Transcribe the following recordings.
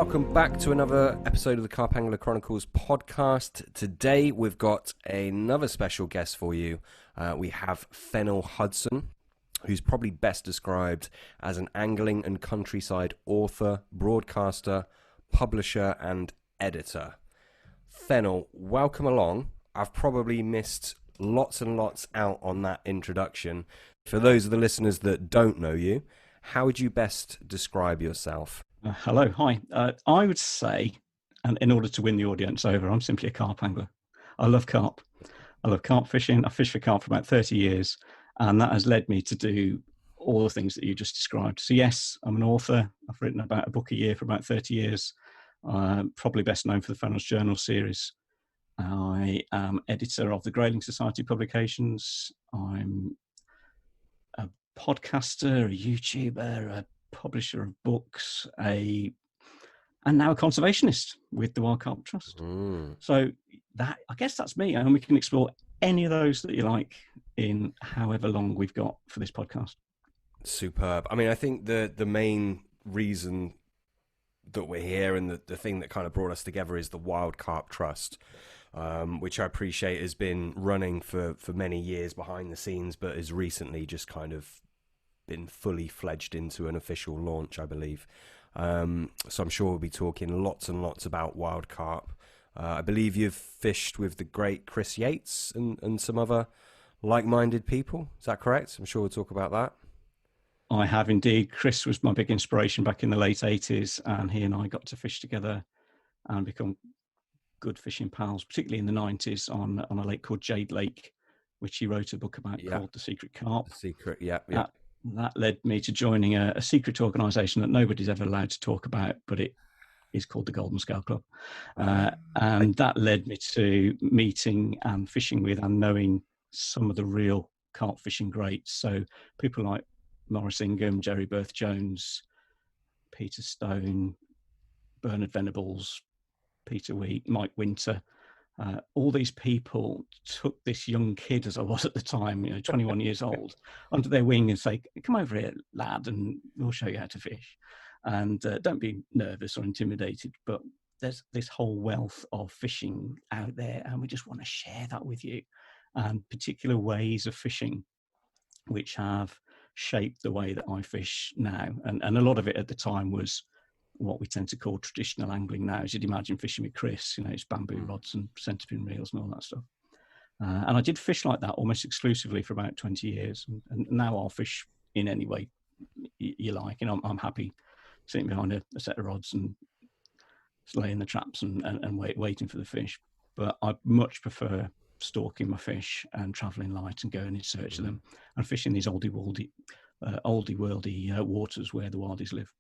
welcome back to another episode of the Carp Angler Chronicles podcast. Today we've got another special guest for you. We have Fennell Hudson, who's probably best described as an angling and countryside author, broadcaster, publisher and editor. Fennell, welcome along. I've probably missed lots and lots out on that introduction. For those of the listeners that don't know you, how would you best describe yourself? Hello, hi. I would say, and in order to win the audience over, I'm simply a carp angler. I love carp. I love carp fishing. I fished for carp for about 30 years, and that has led me to do all the things that you just described. So yes, I'm an author. I've written about a book a year for about 30 years. Probably best known for the Fennell's Journal series. I am editor of the Grayling Society publications. I'm a podcaster, a YouTuber, a publisher of books, and now a conservationist with the Wild Carp Trust. So that, I guess that's me, and we can explore any of those that you like in however long we've got for this podcast. Superb. I mean, I think the main reason that we're here and the thing that kind of brought us together is the Wild Carp Trust, which I appreciate has been running for many years behind the scenes, but has recently just kind of been fully fledged into an official launch, I believe. So I'm sure we'll be talking lots and lots about wild carp. I believe you've fished with the great Chris Yates and some other like-minded people. Is that correct? I'm sure we'll talk about that. I have indeed. Chris was my big inspiration back in the late 80s, and he and I got to fish together and become good fishing pals, particularly in the 90s on a lake called Jade Lake, which he wrote a book about called The Secret Carp. The Secret, yeah. That led me to joining a secret organisation that nobody's ever allowed to talk about, but it is called the Golden Scale Club. And that led me to meeting and fishing with and knowing some of the real carp fishing greats. So people like Maurice Ingham, Jerry Berth Jones, Peter Stone, Bernard Venables, Peter Wheat, Mike Winter. All these people took this young kid, as I was at the time, 21 years old, under their wing and say, "Come over here, lad, and we'll show you how to fish. And don't be nervous or intimidated, but there's this whole wealth of fishing out there, and we just want to share that with you. And particular ways of fishing which have shaped the way that I fish now." And a lot of it at the time was what we tend to call traditional angling now, as you'd imagine fishing with Chris, it's bamboo rods and centerpin reels and all that stuff. And I did fish like that almost exclusively for about 20 years. And now I'll fish in any way you like. I'm happy sitting behind a set of rods and laying the traps and waiting for the fish. But I much prefer stalking my fish and traveling light and going in search of them and fishing these oldie worldy waters where the wildies live.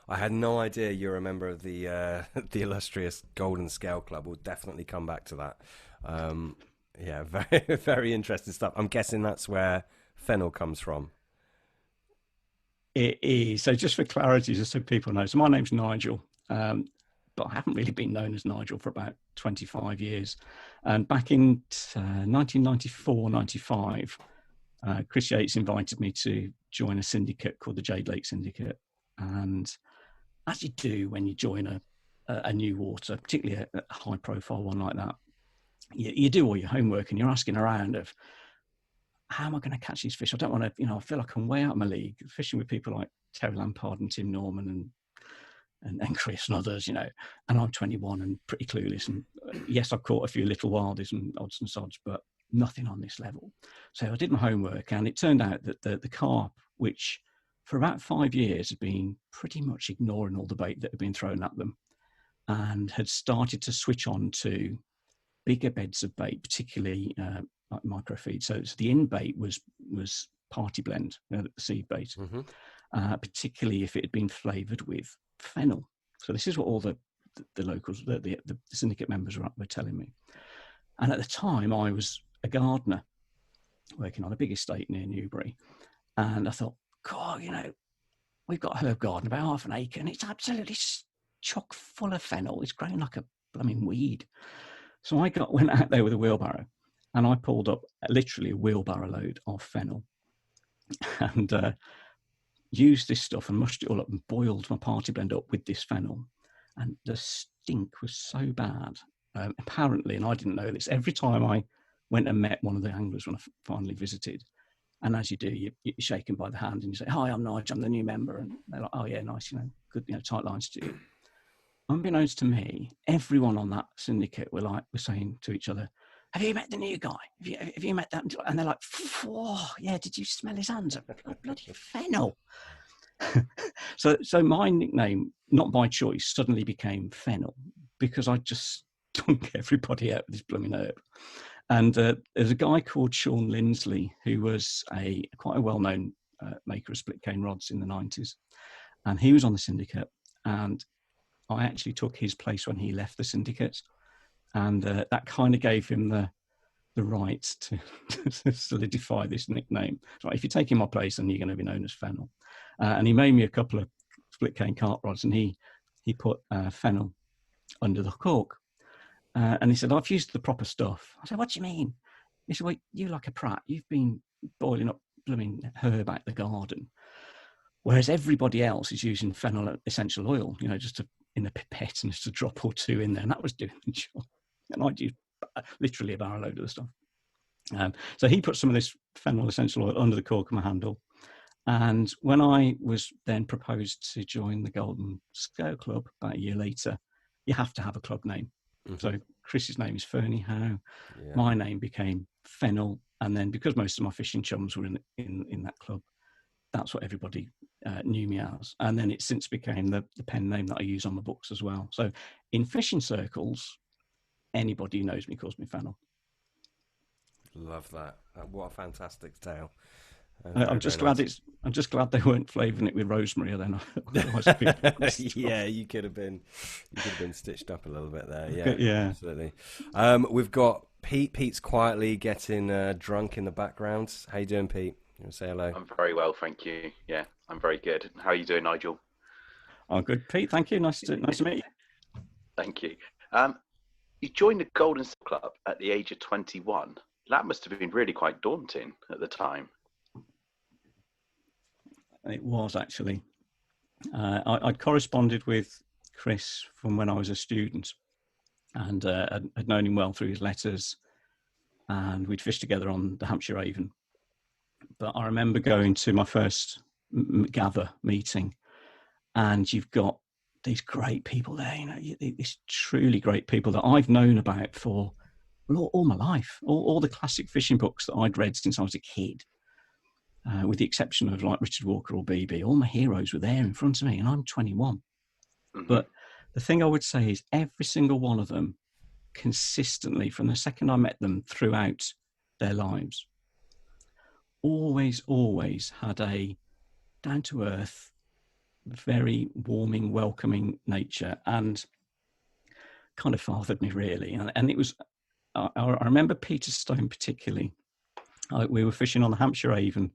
I had no idea you're a member of the the illustrious Golden Scale Club. We'll definitely come back to that. Yeah, very, very interesting stuff. I'm guessing that's where Fennell comes from. It is. So just for clarity, just so people know, so my name's Nigel, but I haven't really been known as Nigel for about 25 years. And back in 1994-95, Chris Yates invited me to join a syndicate called the Jade Lake Syndicate. And as you do when you join a new water, particularly a high-profile one like that, you do all your homework and you're asking around of, how am I going to catch these fish? I don't want to, I feel like I'm way out of my league, fishing with people like Terry Lampard and Tim Norman and Chris and others, and I'm 21 and pretty clueless. And yes, I've caught a few little wildies and odds and sods, but nothing on this level. So I did my homework, and it turned out that the carp, which for about 5 years had been pretty much ignoring all the bait that had been thrown at them and had started to switch on to bigger beds of bait, particularly like microfeed. So the in bait was party blend, the seed bait, particularly if it had been flavoured with fennel. So this is what all the locals, the syndicate members were telling me. And at the time, I was a gardener working on a big estate near Newbury. And I thought, God, we've got a herb garden about half an acre and it's absolutely chock full of fennel. It's growing like a blooming weed. So I went out there with a wheelbarrow and I pulled up literally a wheelbarrow load of fennel. And used this stuff and mushed it all up and boiled my party blend up with this fennel. And the stink was so bad, apparently, and I didn't know this, every time I went and met one of the anglers when I finally visited, and as you do, you're shaken by the hand and you say, "Hi, I'm Nigel, I'm the new member." And they're like, "Oh yeah, nice, good, tight lines to you." Unbeknownst to me, everyone on that syndicate were saying to each other, "Have you met the new guy? Have you met that?" And they're like, "Oh yeah, did you smell his hands? Bloody fennel." So my nickname, not by choice, suddenly became Fennel, because I just stunk everybody out with this blooming herb. And there's a guy called Sean Lindsley, who was quite a well-known maker of split cane rods in the 90s. And he was on the syndicate, and I actually took his place when he left the syndicate. And that kind of gave him the right to solidify this nickname. So if you're taking my place, then you're going to be known as Fennel. And he made me a couple of split cane cart rods, and he put Fennel under the cork. And he said, "I've used the proper stuff." I said, "What do you mean?" He said, "Well, you like a prat. You've been boiling up blooming herb out the garden, whereas everybody else is using fennel essential oil, just in a pipette and just a drop or two in there, and that was doing the job. And I'd use literally a barrel load of the stuff." So he put some of this fennel essential oil under the cork of my handle. And when I was then proposed to join the Golden Scale Club about a year later, you have to have a club name. Mm-hmm. So Chris's name is Fernie Howe. Yeah. My name became Fennel. And then because most of my fishing chums were in that club, that's what everybody knew me as. And then it since became the pen name that I use on my books as well. So in fishing circles, anybody who knows me calls me Fennel. Love that. What a fantastic tale. I'm just glad they weren't flavouring it with rosemary. Then yeah, you could have been stitched up a little bit there. Yeah, yeah, absolutely. We've got Pete. Pete's quietly getting drunk in the background. How you doing, Pete? You want to say hello? I'm very well, thank you. Yeah, I'm very good. How are you doing, Nigel? I'm good, Pete. Thank you. Nice to meet you. Thank you. You joined the Golden Scale Club at the age of 21. That must have been really quite daunting at the time. It was actually. I'd corresponded with Chris from when I was a student, and had known him well through his letters, and we'd fished together on the Hampshire Avon. But I remember going to my first gather meeting, and you've got these great people there, these truly great people that I've known about for all my life, all the classic fishing books that I'd read since I was a kid. With the exception of like Richard Walker or BB, all my heroes were there in front of me, and I'm 21. Mm-hmm. But the thing I would say is every single one of them consistently, from the second I met them throughout their lives, always had a down-to-earth, very warming, welcoming nature, and kind of fathered me really. And it was, I remember Peter Stone particularly. We were fishing on the Hampshire Avon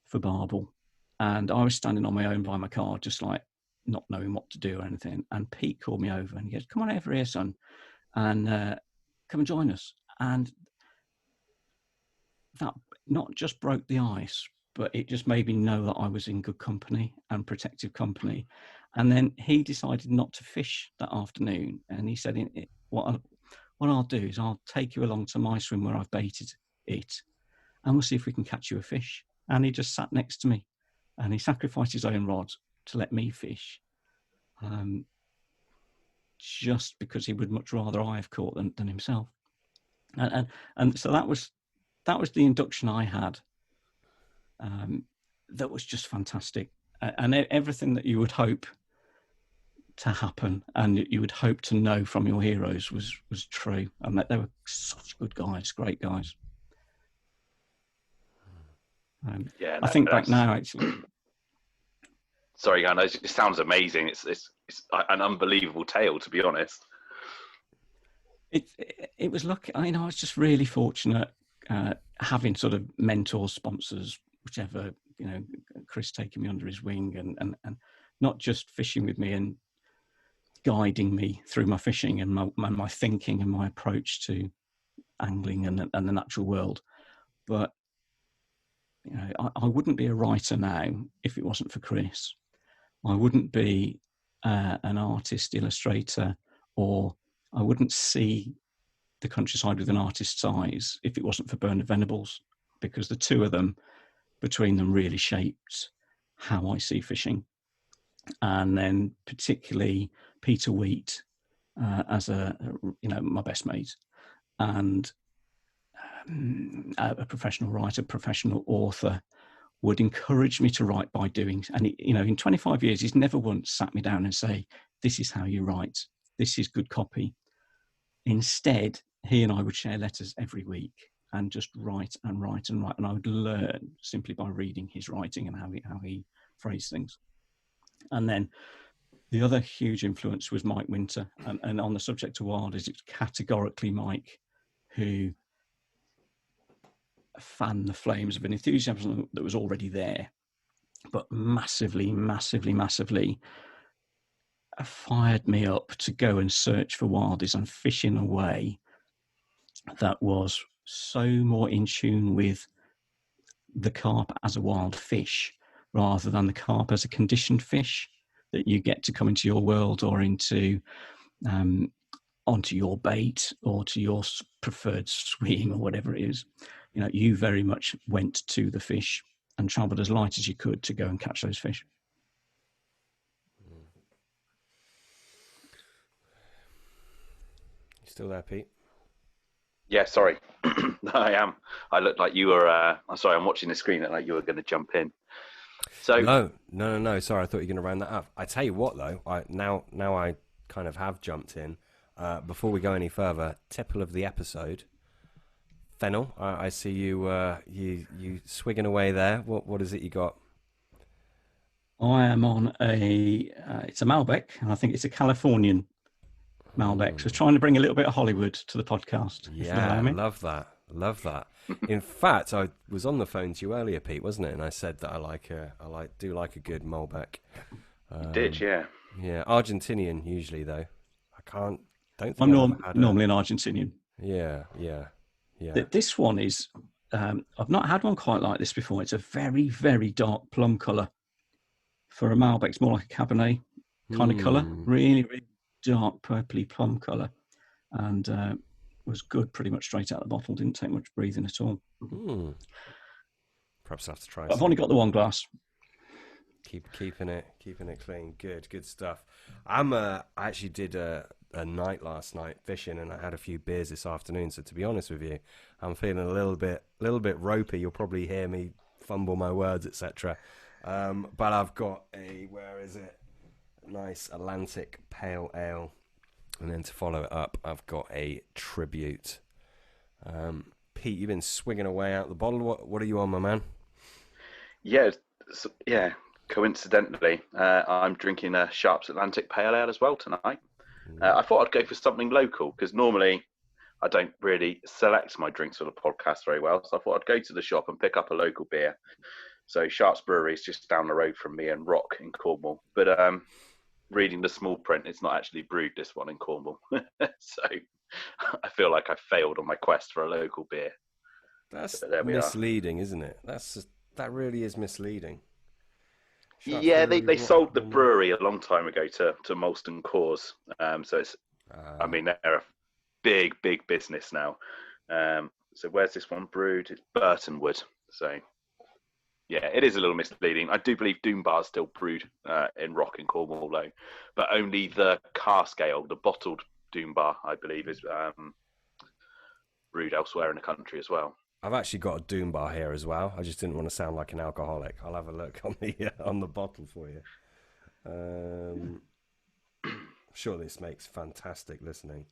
for barbel, and I was standing on my own by my car, just like not knowing what to do or anything. And Pete called me over and he goes, "Come on over here, son, and come and join us." And that not just broke the ice, but it just made me know that I was in good company and protective company. And then he decided not to fish that afternoon, and he said, what I'll do is I'll take you along to my swim where I've baited it, and we'll see if we can catch you a fish. And he just sat next to me, and he sacrificed his own rod to let me fish, just because he would much rather I have caught than himself. And so that was the induction I had. That was just fantastic, and everything that you would hope to happen and you would hope to know from your heroes was true, and that they were such good guys, great guys. I think back now, actually. Sorry, Jan, it sounds amazing. It's an unbelievable tale, to be honest. It was lucky. I was just really fortunate having sort of mentors, sponsors, whichever, Chris taking me under his wing and not just fishing with me and guiding me through my fishing and my thinking and my approach to angling and the natural world, but I wouldn't be a writer now if it wasn't for Chris. I wouldn't be an artist, illustrator, or I wouldn't see the countryside with an artist's eyes if it wasn't for Bernard Venables, because the two of them, between them, really shaped how I see fishing. And then particularly Peter Wheat as my best mate, and a professional writer, professional author, would encourage me to write by doing. And in 25 years, he's never once sat me down and say, "This is how you write. This is good copy." Instead, he and I would share letters every week and just write and write and write. And I would learn simply by reading his writing and how he phrased things. And then the other huge influence was Mike Winter. And on the subject of Wildies, it's categorically Mike who fanned the flames of an enthusiasm that was already there, but massively, massively, massively fired me up to go and search for Wildies and fish in a way that was so more in tune with the carp as a wild fish rather than the carp as a conditioned fish that you get to come into your world or into onto your bait or to your preferred swim or whatever it is. You very much went to the fish and travelled as light as you could to go and catch those fish. You still there, Pete? Yeah, sorry. I am. I looked like you were, I'm sorry, I'm watching the screen like you were going to jump in. So No. Sorry, I thought you were going to round that up. I tell you what, though, now I kind of have jumped in. Before we go any further, tipple of the episode. Fennel, I see you swigging away there. What is it you got? I am on it's a Malbec, and I think it's a Californian Malbec. So trying to bring a little bit of Hollywood to the podcast. Yeah, love that. In fact, I was on the phone to you earlier, Pete, wasn't it? And I said that I do like a good Malbec. You did, yeah. Yeah, Argentinian usually though. Don't think I'm normally an Argentinian. Yeah. This one is, I've not had one quite like this before. It's a very, very dark plum colour. For a Malbec, it's more like a Cabernet kind of colour. Really, really dark purpley plum colour. And was good pretty much straight out of the bottle. Didn't take much breathing at all. Perhaps I have to try. I've only got the one glass. Keeping it clean. Good stuff. I actually did a night last night fishing, and I had a few beers this afternoon. So to be honest with you, I'm feeling a little bit ropey. You'll probably hear me fumble my words, etc. But I've got where is it? Nice Atlantic Pale Ale, and then to follow it up, I've got a Tribute. Pete, you've been swinging away out the bottle. What are you on, my man? Yeah. Coincidentally, I'm drinking a Sharps Atlantic Pale Ale as well tonight. I thought I'd go for something local because normally I don't really select my drinks for the podcast very well. So I thought I'd go to the shop and pick up a local beer. So Sharps Brewery is just down the road from me in Rock in Cornwall. But reading the small print, it's not actually brewed, this one in Cornwall. So I feel like I failed on my quest for a local beer. That's misleading, isn't it? That really is misleading. Yeah, they sold the brewery a long time ago to Molson Coors. So it's, I mean, they're a big business now. So where's this one brewed? It's Burtonwood. So yeah, it is a little misleading. I do believe Doombar is still brewed in Rock in Cornwall, though, but only the cask ale, the bottled Doombar, I believe, is brewed elsewhere in the country as well. I've actually got a Doombar here as well. I just didn't want to sound like an alcoholic. I'll have a look on the bottle for you. I'm sure this makes fantastic listening.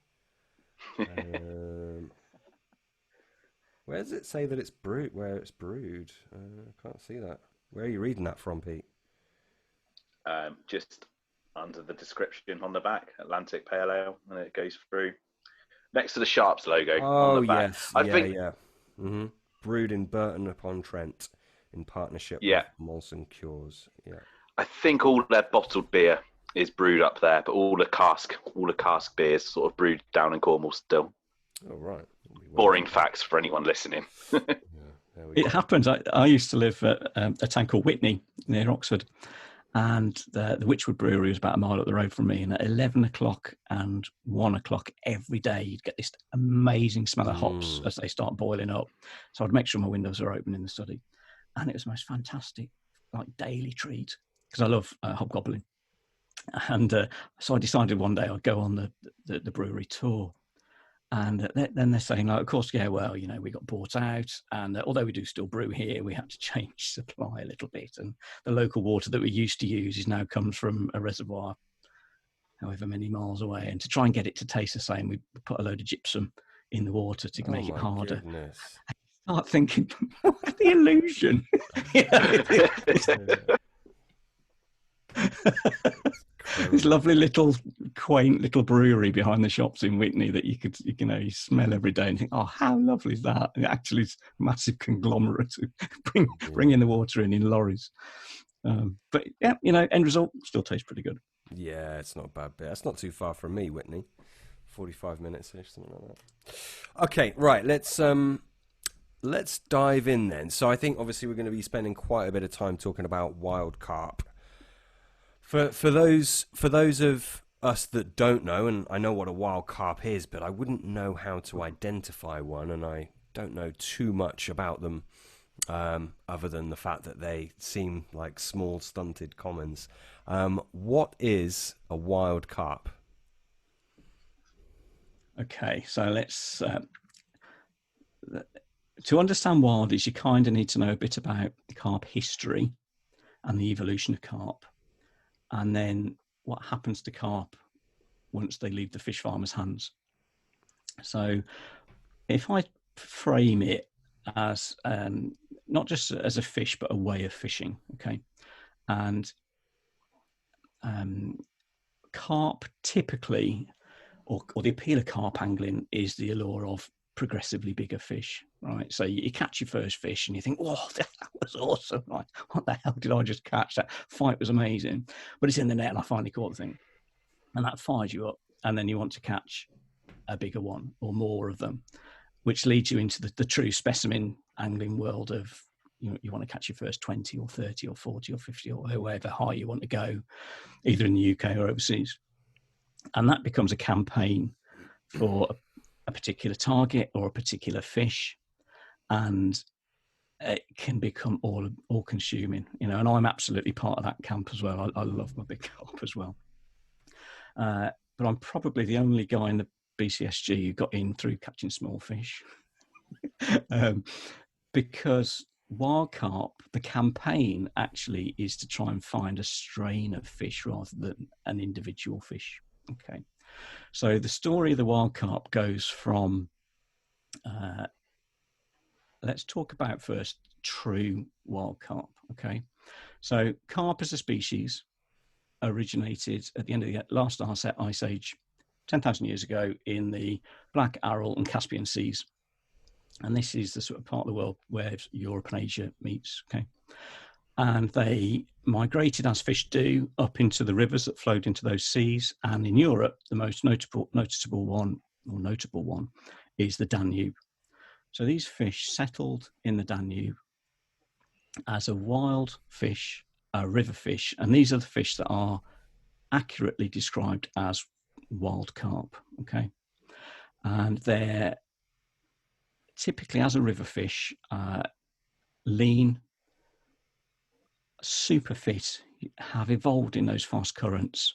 Where does it say that it's brewed? Where it's brewed? I can't see that. Where are you reading that from, Pete? Just under the description on the back, Atlantic Pale Ale, and it goes through next to the Sharps logo. Oh, on the back. yes. Yeah. Mm-hmm. Brewed in Burton-upon-Trent in partnership with Molson Coors. Yeah. I think all their bottled beer is brewed up there, but all the cask beers sort of brewed down in Cornwall still. Oh, right. Boring facts for anyone listening. Yeah, there It happens. I used to live at a town called Witney near Oxford, and the Witchwood Brewery was about a mile up the road from me. And at 11 o'clock and 1 o'clock every day, you'd get this amazing smell of hops as they start boiling up. So I'd make sure my windows are open in the study. And it was the most fantastic, like, daily treat, because I love hobgoblin. And so I decided one day I'd go on the brewery tour. And then they're saying, like, of course, yeah, well, you know, we got bought out. And although we do still brew here, we had to change supply a little bit. And the local water that we used to use now comes from a reservoir however many miles away. And to try and get it to taste the same, we put a load of gypsum in the water to make it harder. Goodness. I start thinking, what's the illusion? This lovely little quaint little brewery behind the shops in Witney that you smell every day and think, oh, how lovely is that? And it actually is a massive conglomerate bringing the water in lorries. But yeah, end result still tastes pretty good. Yeah, it's not a bad bit. That's not too far from me, Witney. 45 minutes-ish, something like that. Okay, right, let's dive in then. So I think obviously we're going to be spending quite a bit of time talking about wild carp. For those of us that don't know, and I know what a wild carp is, but I wouldn't know how to identify one, and I don't know too much about them, other than the fact that they seem like small, stunted commons. What is a wild carp? Okay, so let's... to understand wildies, you kind of need to know a bit about carp history and the evolution of carp. And then what happens to carp once they leave the fish farmer's hands. So if I frame it as not just as a fish, but a way of fishing, okay? And carp typically, or the appeal of carp angling is the allure of progressively bigger fish, right? So you catch your first fish and you think, oh, that was awesome. Like, what the hell did I just catch? That fight was amazing. But it's in the net and I finally caught the thing. And that fires you up. And then you want to catch a bigger one or more of them, which leads you into the true specimen angling world of, you want to catch your first 20 or 30 or 40 or 50 or however high you want to go, either in the UK or overseas. And that becomes a campaign for a particular target or a particular fish, and it can become all consuming, and I'm absolutely part of that camp as well. I love my big carp as well, but I'm probably the only guy in the BCSG who got in through catching small fish. Because wild carp, the campaign actually is to try and find a strain of fish rather than an individual fish. Okay, so the story of the wild carp goes from, let's talk about first true wild carp. Okay, so carp as a species originated at the end of the last ice age, 10,000 years ago, in the Black, Aral and Caspian Seas. And this is the sort of part of the world where Europe and Asia meets. Okay, and they migrated, as fish do, up into the rivers that flowed into those seas. And in Europe, the most notable one is the Danube. So these fish settled in the Danube as a wild fish, a river fish, and these are the fish that are accurately described as wild carp. Okay, and they're typically, as a river fish, lean, super fit, have evolved in those fast currents,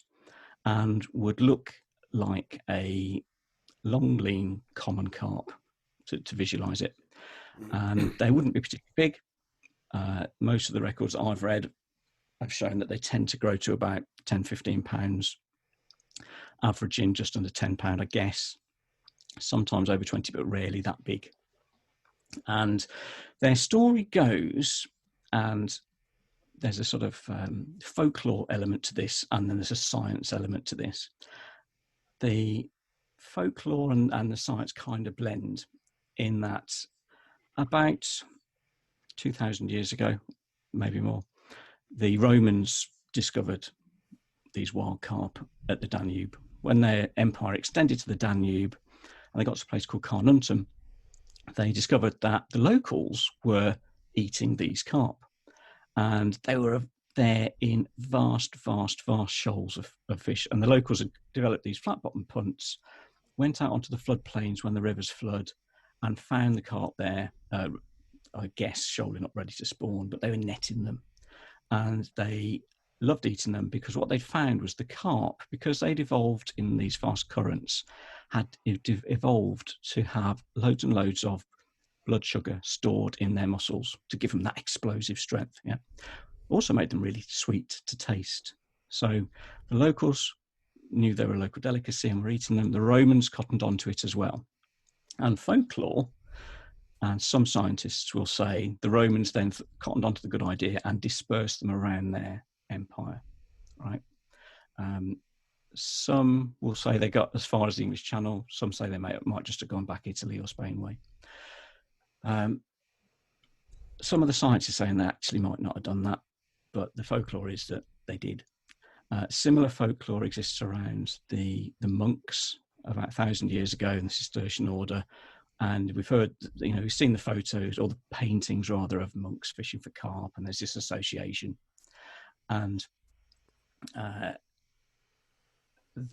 and would look like a long, lean, common carp to visualize it. And they wouldn't be particularly big. Most of the records I've read have shown that they tend to grow to about 10, 15 pounds, averaging just under 10 pound, I guess, sometimes over 20, but rarely that big. And their story goes, and there's a sort of folklore element to this, and then there's a science element to this. The folklore and the science kind of blend in that about 2,000 years ago, maybe more, the Romans discovered these wild carp at the Danube. When their empire extended to the Danube and they got to a place called Carnuntum, they discovered that the locals were eating these carp. And they were there in vast shoals of fish. And the locals had developed these flat-bottom punts, went out onto the floodplains when the rivers flood, and found the carp there, I guess, shoaling up ready to spawn, but they were netting them. And they loved eating them because what they'd found was the carp, because they'd evolved in these fast currents, had evolved to have loads and loads of blood sugar stored in their muscles to give them that explosive strength. Yeah, also made them really sweet to taste. So the locals knew they were a local delicacy and were eating them. The Romans cottoned onto it as well. And folklore, and some scientists will say, the Romans then cottoned onto the good idea and dispersed them around their empire, right? Some will say they got as far as the English Channel. Some say they might just have gone back Italy or Spain way. Some of the science is saying they actually might not have done that, but the folklore is that they did. Similar folklore exists around the monks about 1,000 years ago in the Cistercian order. And we've heard, we've seen the photos or the paintings rather of monks fishing for carp, and there's this association. And the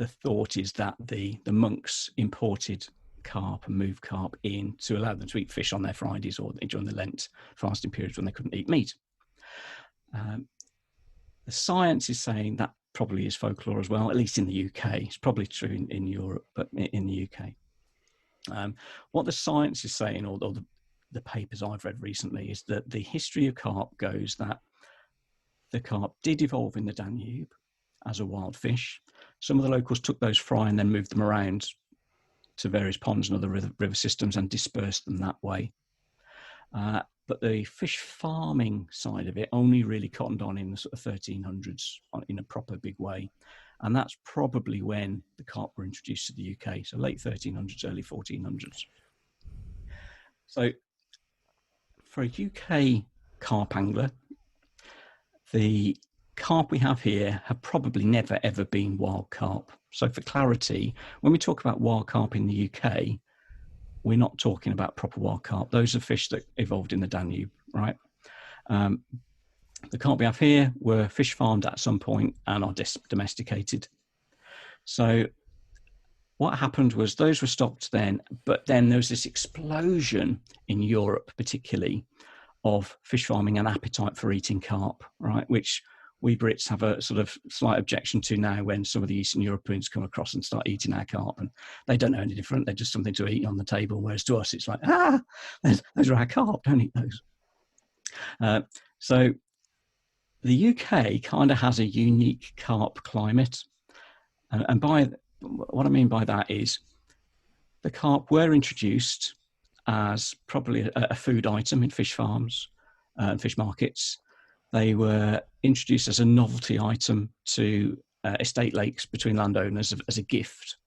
thought is that the monks imported carp and moved carp in to allow them to eat fish on their Fridays or during the Lent fasting periods when they couldn't eat meat. The science is saying that probably is folklore as well, at least in the UK. It's probably true in Europe, but in the UK. What the science is saying, or the papers I've read recently, is that the history of carp goes that the carp did evolve in the Danube as a wild fish. Some of the locals took those fry and then moved them around to various ponds and other river systems and dispersed them that way. But the fish farming side of it only really cottoned on in the sort of 1300s in a proper big way. And that's probably when the carp were introduced to the UK, so late 1300s, early 1400s. So for a UK carp angler, the carp we have here have probably never, ever been wild carp. So for clarity, when we talk about wild carp in the UK, we're not talking about proper wild carp. Those are fish that evolved in the Danube, right? The carp we have here were fish farmed at some point and are domesticated. So what happened was those were stocked then, but then there was this explosion in Europe, particularly, of fish farming and appetite for eating carp, right? Which we Brits have a sort of slight objection to now when some of the Eastern Europeans come across and start eating our carp, and they don't know any different. They're just something to eat on the table. Whereas to us, it's like, those are our carp, don't eat those. So the UK kind of has a unique carp climate. And by what I mean by that is the carp were introduced as probably a food item in fish farms and fish markets. They were introduced as a novelty item to estate lakes between landowners as a gift.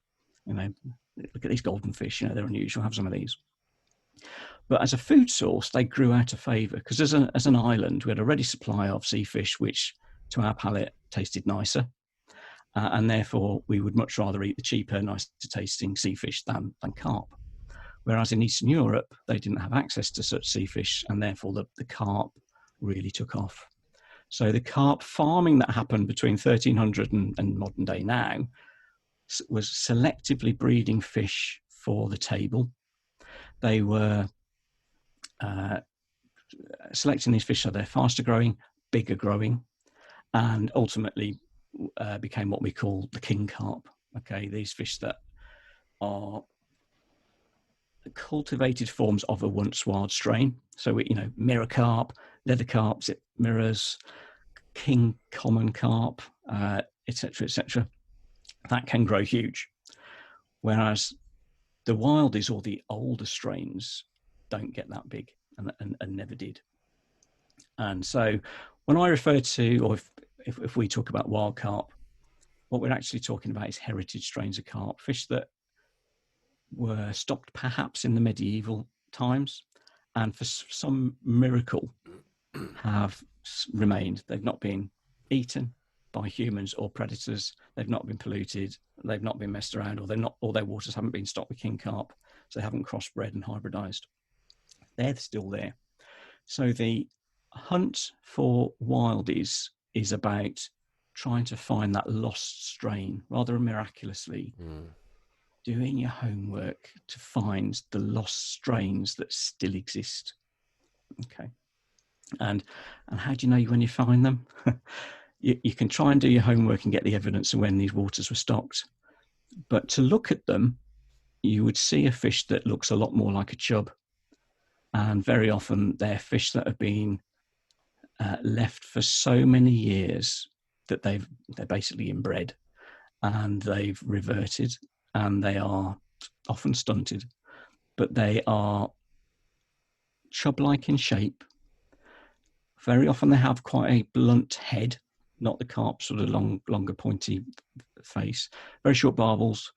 Look at these golden fish, they're unusual, have some of these. But as a food source, they grew out of favour because as an island, we had a ready supply of sea fish, which to our palate tasted nicer. And therefore, we would much rather eat the cheaper, nicer tasting sea fish than carp. Whereas in Eastern Europe, they didn't have access to such sea fish, and therefore the carp really took off. So the carp farming that happened between 1300 and modern day now was selectively breeding fish for the table. They were selecting these fish so they're faster growing, bigger growing, and ultimately became what we call the king carp. Okay, these fish that are cultivated forms of a once wild strain. So mirror carp, leather carps, it mirrors king common carp, etc., etc. That can grow huge, whereas the wildies or the older strains don't get that big and never did. And so when I refer to, or if we talk about wild carp, what we're actually talking about is heritage strains of carp, fish that were stocked perhaps in the medieval times and for some miracle have remained. They've not been eaten by humans or predators. They've not been polluted. They've not been messed around, or their waters haven't been stocked with king carp, so they haven't crossbred and hybridized. They're still there. So the hunt for wildies is about trying to find that lost strain, rather miraculously. Doing your homework to find the lost strains that still exist. Okay. And how do you know when you find them? You can try and do your homework and get the evidence of when these waters were stocked. But to look at them, you would see a fish that looks a lot more like a chub. And very often they're fish that have been left for so many years that they're basically inbred and they've reverted, and they are often stunted, but they are chub-like in shape. Very often they have quite a blunt head, not the carp sort of longer pointy face. Very short barbels,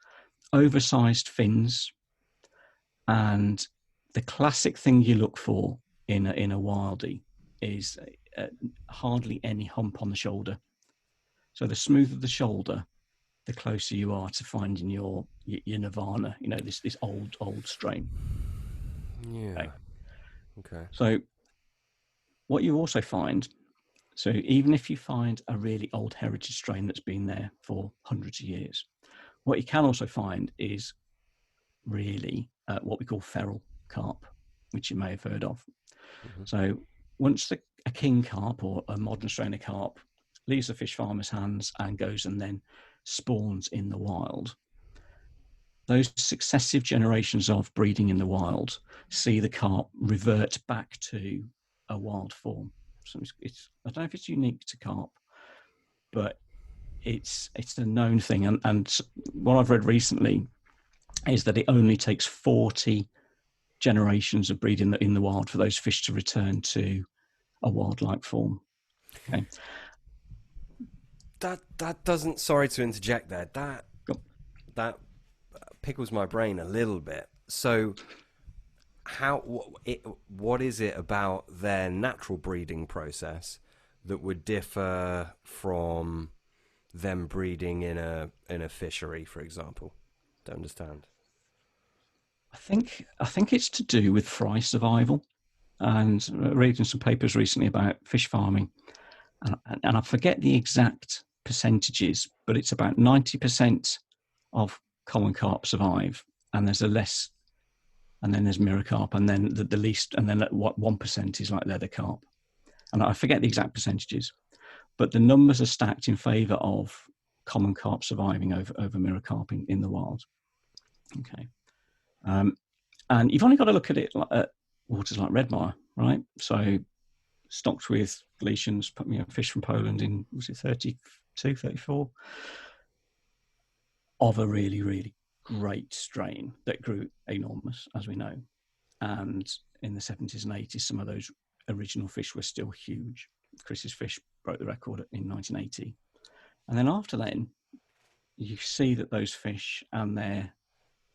oversized fins, and the classic thing you look for in a wildie is hardly any hump on the shoulder. So the smoother the shoulder, the closer you are to finding your nirvana, this old strain. Yeah. Okay. So what you also find, so even if you find a really old heritage strain that's been there for hundreds of years, what you can also find is really what we call feral carp, which you may have heard of. So once a king carp or a modern strain of carp leaves the fish farmer's hands and goes and then spawns in the wild, those successive generations of breeding in the wild see the carp revert back to a wild form. So it's I don't know if it's unique to carp, but it's a known thing. And what I've read recently is that it only takes 40 generations of breeding in the wild for those fish to return to a wild-like form. Okay. That doesn't. Sorry to interject there. That pickles my brain a little bit. So, what is it about their natural breeding process that would differ from them breeding in a fishery, for example? Don't understand. I think it's to do with fry survival, and reading some papers recently about fish farming, and I forget the exact percentages, but it's about 90% of common carp survive, and there's and then there's mirror carp, and then the least, and then what 1% is like leather carp, and I forget the exact percentages, but the numbers are stacked in favour of common carp surviving over mirror carp in the wild. Okay. And you've only got to look at it at waters like Redmire, right? So stocked with Galicians, fish from Poland in, was it 32, 34? Of a really, really great strain that grew enormous, as we know. And in the 70s and 80s, some of those original fish were still huge. Chris's Fish broke the record in 1980. And then after then, you see that those fish and their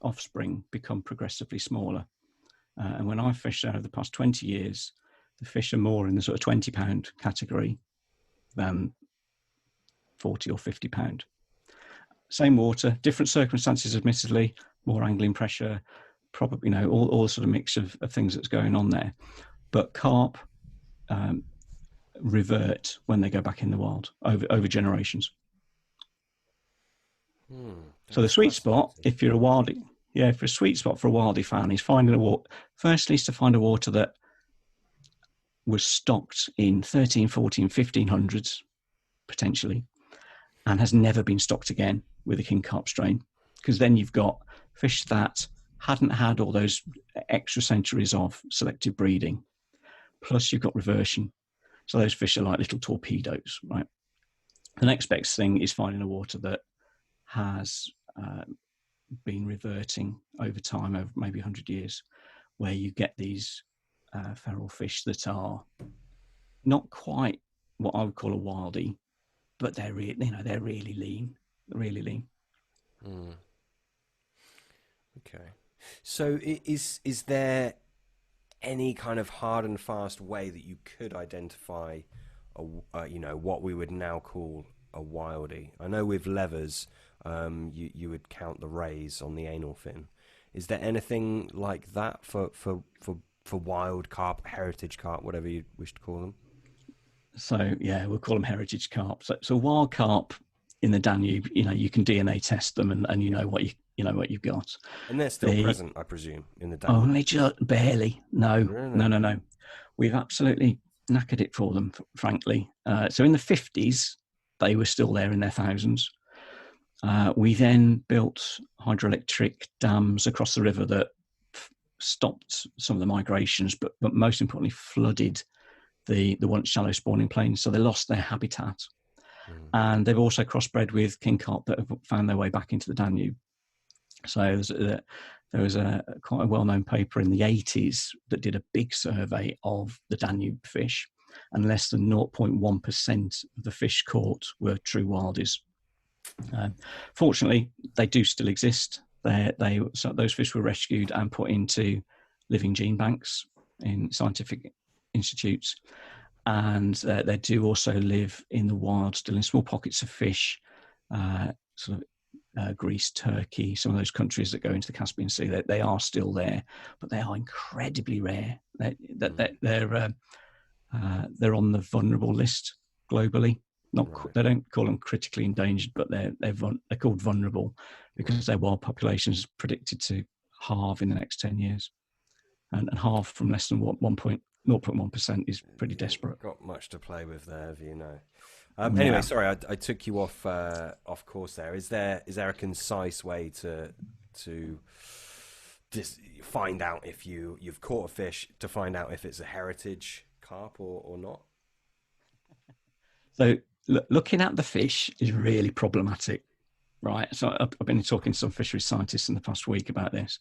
offspring become progressively smaller. And when I've fished over the past 20 years, the fish are more in the sort of 20 pound category than 40 or 50 pound. Same water, different circumstances, admittedly, more angling pressure, probably, all the sort of mix of things that's going on there. But carp revert when they go back in the wild over generations. So the sweet spot, if you're a wildie, for a sweet spot for a wildie fan, is finding a water. Firstly, is to find a water that was stocked in 13, 14, 1500s, potentially, and has never been stocked again with a king carp strain. Because then you've got fish that hadn't had all those extra centuries of selective breeding. Plus you've got reversion. So those fish are like little torpedoes, right? The next best thing is finding a water that has been reverting over time, over maybe 100 years, where you get these feral fish that are not quite what I would call a wildie, but they're they're really lean, really lean. Okay, so is there any kind of hard and fast way that you could identify what we would now call a wildie? I know with levers, you would count the rays on the anal fin. Is there anything like that for wild carp, heritage carp, whatever you wish to call them. So yeah, we'll call them heritage carp. So wild carp in the Danube, you can DNA test them, and you know what you've got. And they're still present, I presume, in the Danube. Only just barely. No, Really? no. We've absolutely knackered it for them, frankly. So in the 50s, they were still there in their thousands. We then built hydroelectric dams across the river that stopped some of the migrations, but most importantly, flooded the once shallow spawning plains. So they lost their habitat. And they've also crossbred with king carp that have found their way back into the Danube. So there was quite a well-known paper in the 80s that did a big survey of the Danube fish, and less than 0.1% of the fish caught were true wildies. Fortunately, they do still exist. So those fish were rescued and put into living gene banks in scientific institutes, and they do also live in the wild, still in small pockets of fish, Greece, Turkey, some of those countries that go into the Caspian Sea. They are still there, but they are incredibly rare. They're on the vulnerable list globally. They don't call them critically endangered, but they're called vulnerable because their wild population is predicted to halve in the next 10 years, and half from less than 0.1% is pretty desperate. Got much to play with there, Anyway, sorry, I took you off course there. Is there a concise way to just find out if you've caught a fish, to find out if it's a heritage carp or not? So looking at the fish is really problematic, right? So I've been talking to some fisheries scientists in the past week about this.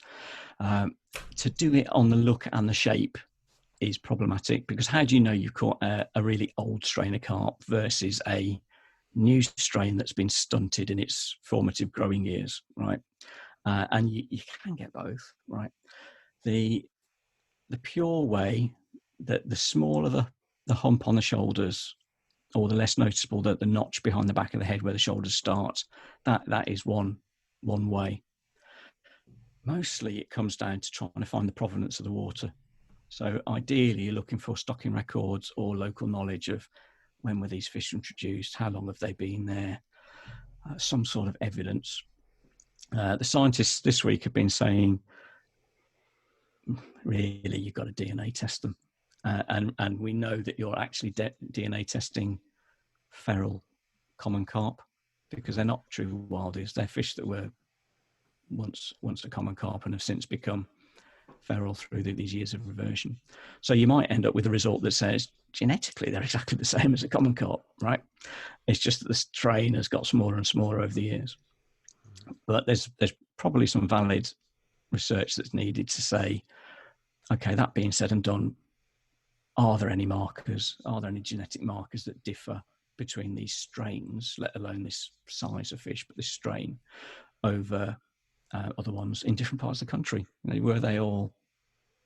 To do it on the look and the shape is problematic, because how do you know you've caught a really old strain of carp versus a new strain that's been stunted in its formative growing years, right? And you can get both, right? The pure way, that the smaller the hump on the shoulders, or the less noticeable the notch behind the back of the head where the shoulders start, that is one way. Mostly it comes down to trying to find the provenance of the water. So ideally you're looking for stocking records or local knowledge of when were these fish introduced, how long have they been there, some sort of evidence. The scientists this week have been saying, really, you've got to DNA test them. And we know that you're actually DNA testing feral common carp, because they're not true wildies. They're fish that were once a common carp and have since become feral through these years of reversion. So you might end up with a result that says genetically they're exactly the same as a common carp, right? It's just that the strain has got smaller and smaller over the years. But there's probably some valid research that's needed to say, okay, that being said and done, are there any genetic markers that differ between these strains, let alone this size of fish, but this strain over other ones in different parts of the country? Were they all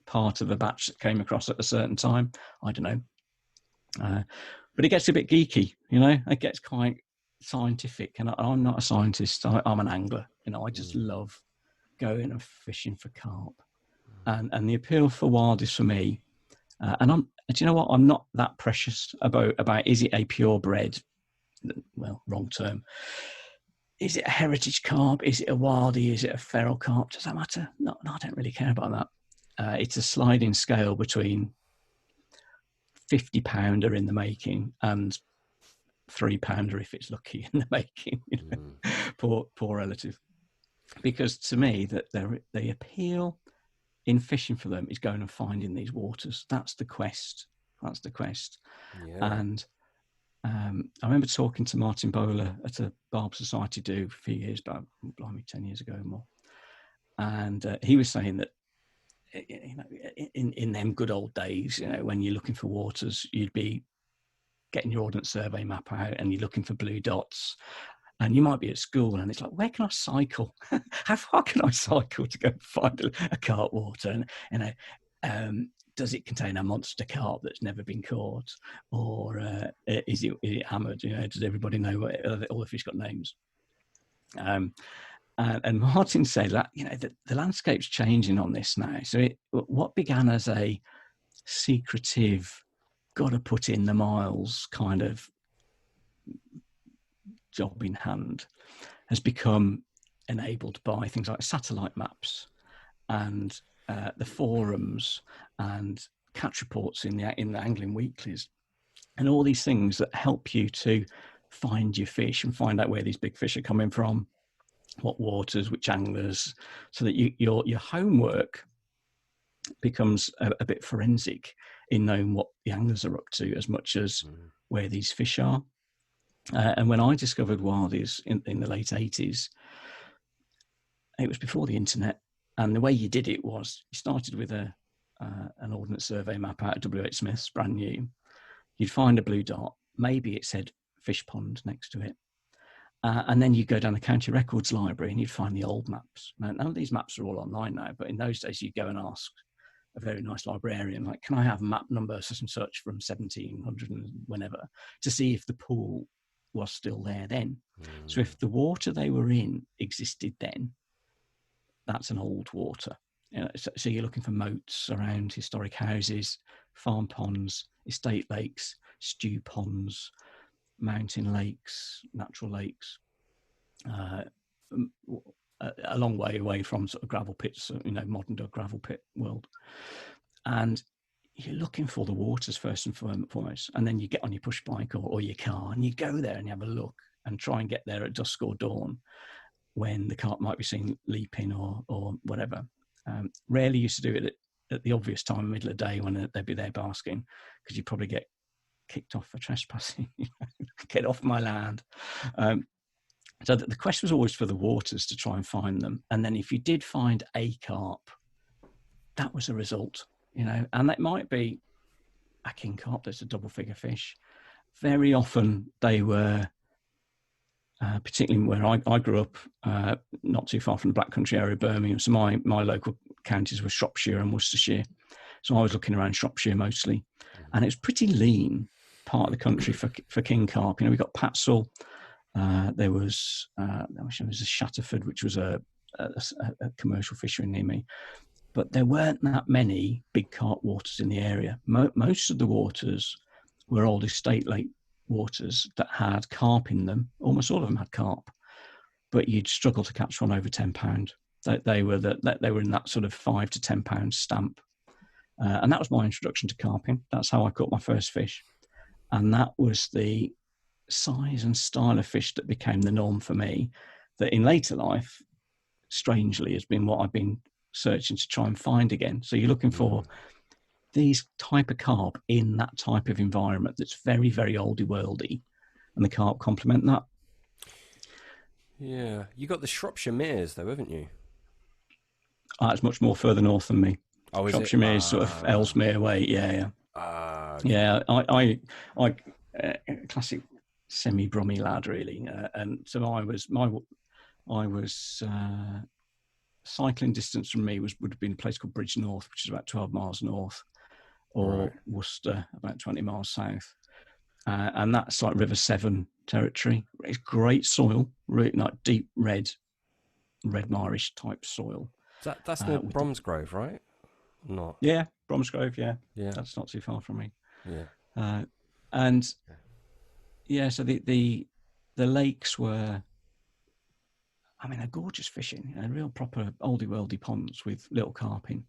part of a batch that came across at a certain time? I don't know. But it gets a bit geeky, it gets quite scientific, and I'm not a scientist. I'm an angler. I just love going and fishing for carp, and the appeal for wild is for me. And do you know what? I'm not that precious about is it a purebred? Well, wrong term. Is it a heritage carp? Is it a wildie? Is it a feral carp? Does that matter? No, I don't really care about that. It's a sliding scale between 50-pounder in the making and 3-pounder if it's lucky in the making. Poor relative. Because to me, that the appeal in fishing for them is going and finding these waters. That's the quest. Yeah. And I remember talking to Martin Bowler at a Barb Society do a few years back, 10 years ago or more. And he was saying that, in them good old days, when you're looking for waters, you'd be getting your Ordnance Survey map out and you're looking for blue dots. And you might be at school and it's like, where can I cycle? How far can I cycle to go find a carp water? And does it contain a monster carp that's never been caught? Or is it hammered? Does everybody know all the fish got names? And And Martin said that, the landscape's changing on this now. So what began as a secretive, got to put in the miles kind of job in hand has become enabled by things like satellite maps and the forums and catch reports in the angling weeklies, and all these things that help you to find your fish and find out where these big fish are coming from, what waters, which anglers, so that your homework becomes a bit forensic in knowing what the anglers are up to as much as where these fish are. And when I discovered Wildies in the late 80s, it was before the internet. And the way you did it was you started with an Ordnance Survey map out of W.H. Smith's, brand new. You'd find a blue dot. Maybe it said fish pond next to it. And then you go down the county records library and you'd find the old maps. Now, none of these maps are all online now, but in those days you'd go and ask a very nice librarian, like, can I have map number such and such from 1700 and whenever, to see if the pool was still there then. So if the water they were in existed then, that's an old water. So you're looking for moats around historic houses, farm ponds, estate lakes, stew ponds, mountain lakes, natural lakes, a long way away from sort of gravel pits, modern gravel pit world. And you're looking for the waters first and foremost, and then you get on your push bike or your car and you go there and you have a look and try and get there at dusk or dawn when the carp might be seen leaping or whatever. Rarely used to do it at the obvious time, middle of the day, when they'd be there basking, because you'd probably get kicked off for trespassing. Get off my land. So the quest was always for the waters to try and find them. And then if you did find a carp, that was a result, and that might be a king carp that's a double figure fish. Very often they were, particularly where I grew up, not too far from the Black Country area of Birmingham. So my local counties were Shropshire and Worcestershire. So I was looking around Shropshire mostly. And it was pretty lean part of the country for king carp. We got Patsall. There was a Shatterford, which was a commercial fishery near me, but there weren't that many big carp waters in the area. Most of the waters were old estate lake waters that had carp in them. Almost all of them had carp, but you'd struggle to catch one over £10. They were in that sort of £5 to £10 stamp, and that was my introduction to carping. That's how I caught my first fish, and that was the size and style of fish that became the norm for me, that in later life strangely has been what I've been searching to try and find again. So you're looking for these type of carp in that type of environment that's very, very oldie worldy, and the carp complement that. Yeah, you got the Shropshire Meres though, haven't you? It's much more further north than me. Oh, is Shropshire Meres, sort of Ellesmere way. Yeah. Yeah, I classic semi-brummy lad, really, and so I was cycling distance from me would have been a place called Bridge North, which is about 12 miles north, or Worcester, about 20 miles south, and that's like River Severn territory. It's great soil, really like deep red Marish type soil. That's near Bromsgrove, right? Not. Yeah, Bromsgrove. Yeah, that's not too far from me. Yeah, and. Yeah, so the lakes were, they're gorgeous fishing, real proper oldie worldy ponds with little carp in.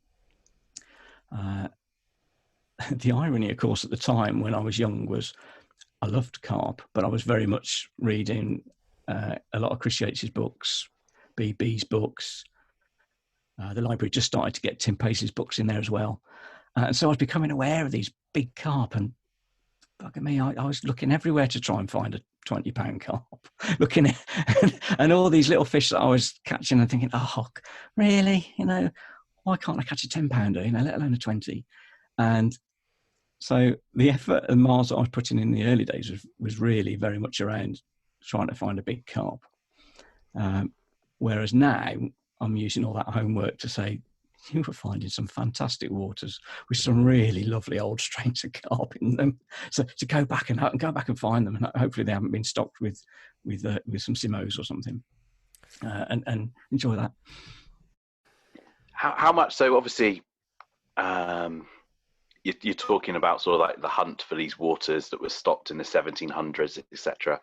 The irony, of course, at the time when I was young was I loved carp, but I was very much reading a lot of Chris Yates's books, BB's books. The library just started to get Tim Pacey's books in there as well. And so I was becoming aware of these big carp, and look at me, I was looking everywhere to try and find a £20 carp, looking at and all these little fish that I was catching and thinking, oh, really? Why can't I catch a £10, let alone a 20? And so the effort and miles that I was putting in the early days was really very much around trying to find a big carp. Whereas now I'm using all that homework to say, you were finding some fantastic waters with some really lovely old strains of carp in them. So to go back and find them, and hopefully they haven't been stocked with some Simos or something. and enjoy that. How much? So obviously, you're talking about sort of like the hunt for these waters that was stopped in the 1700s, etc.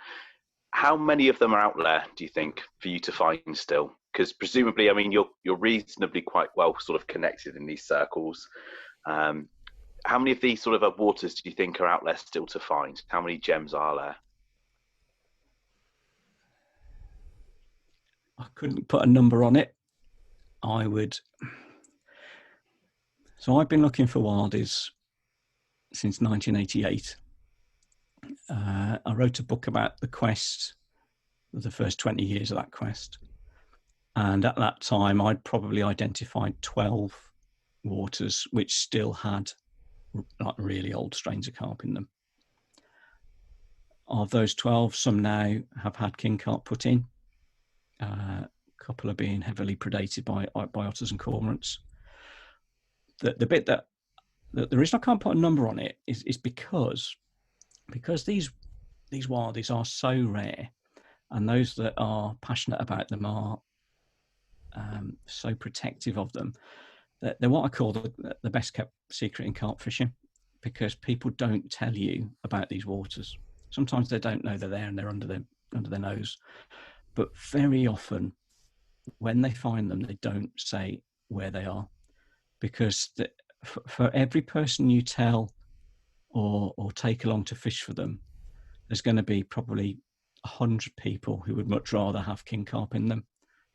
How many of them are out there, do you think, for you to find still? Because presumably, I mean, you're reasonably quite well sort of connected in these circles. How many of these sort of waters do you think are out there still to find? How many gems are there? I couldn't put a number on it. So I've been looking for wildies since 1988. I wrote a book about the quest, the first 20 years of that quest. And at that time, I'd probably identified 12 waters which still had like really old strains of carp in them. Of those 12, some now have had king carp put in. A couple are being heavily predated by otters and cormorants. The bit that the reason I can't put a number on it is because these wildies are so rare, and those that are passionate about them are so protective of them, that they're what I call the best kept secret in carp fishing, because people don't tell you about these waters. Sometimes they don't know they're there and they're under their nose, but very often when they find them, they don't say where they are, because for every person you tell or take along to fish for them, there's going to be probably 100 people who would much rather have king carp in them,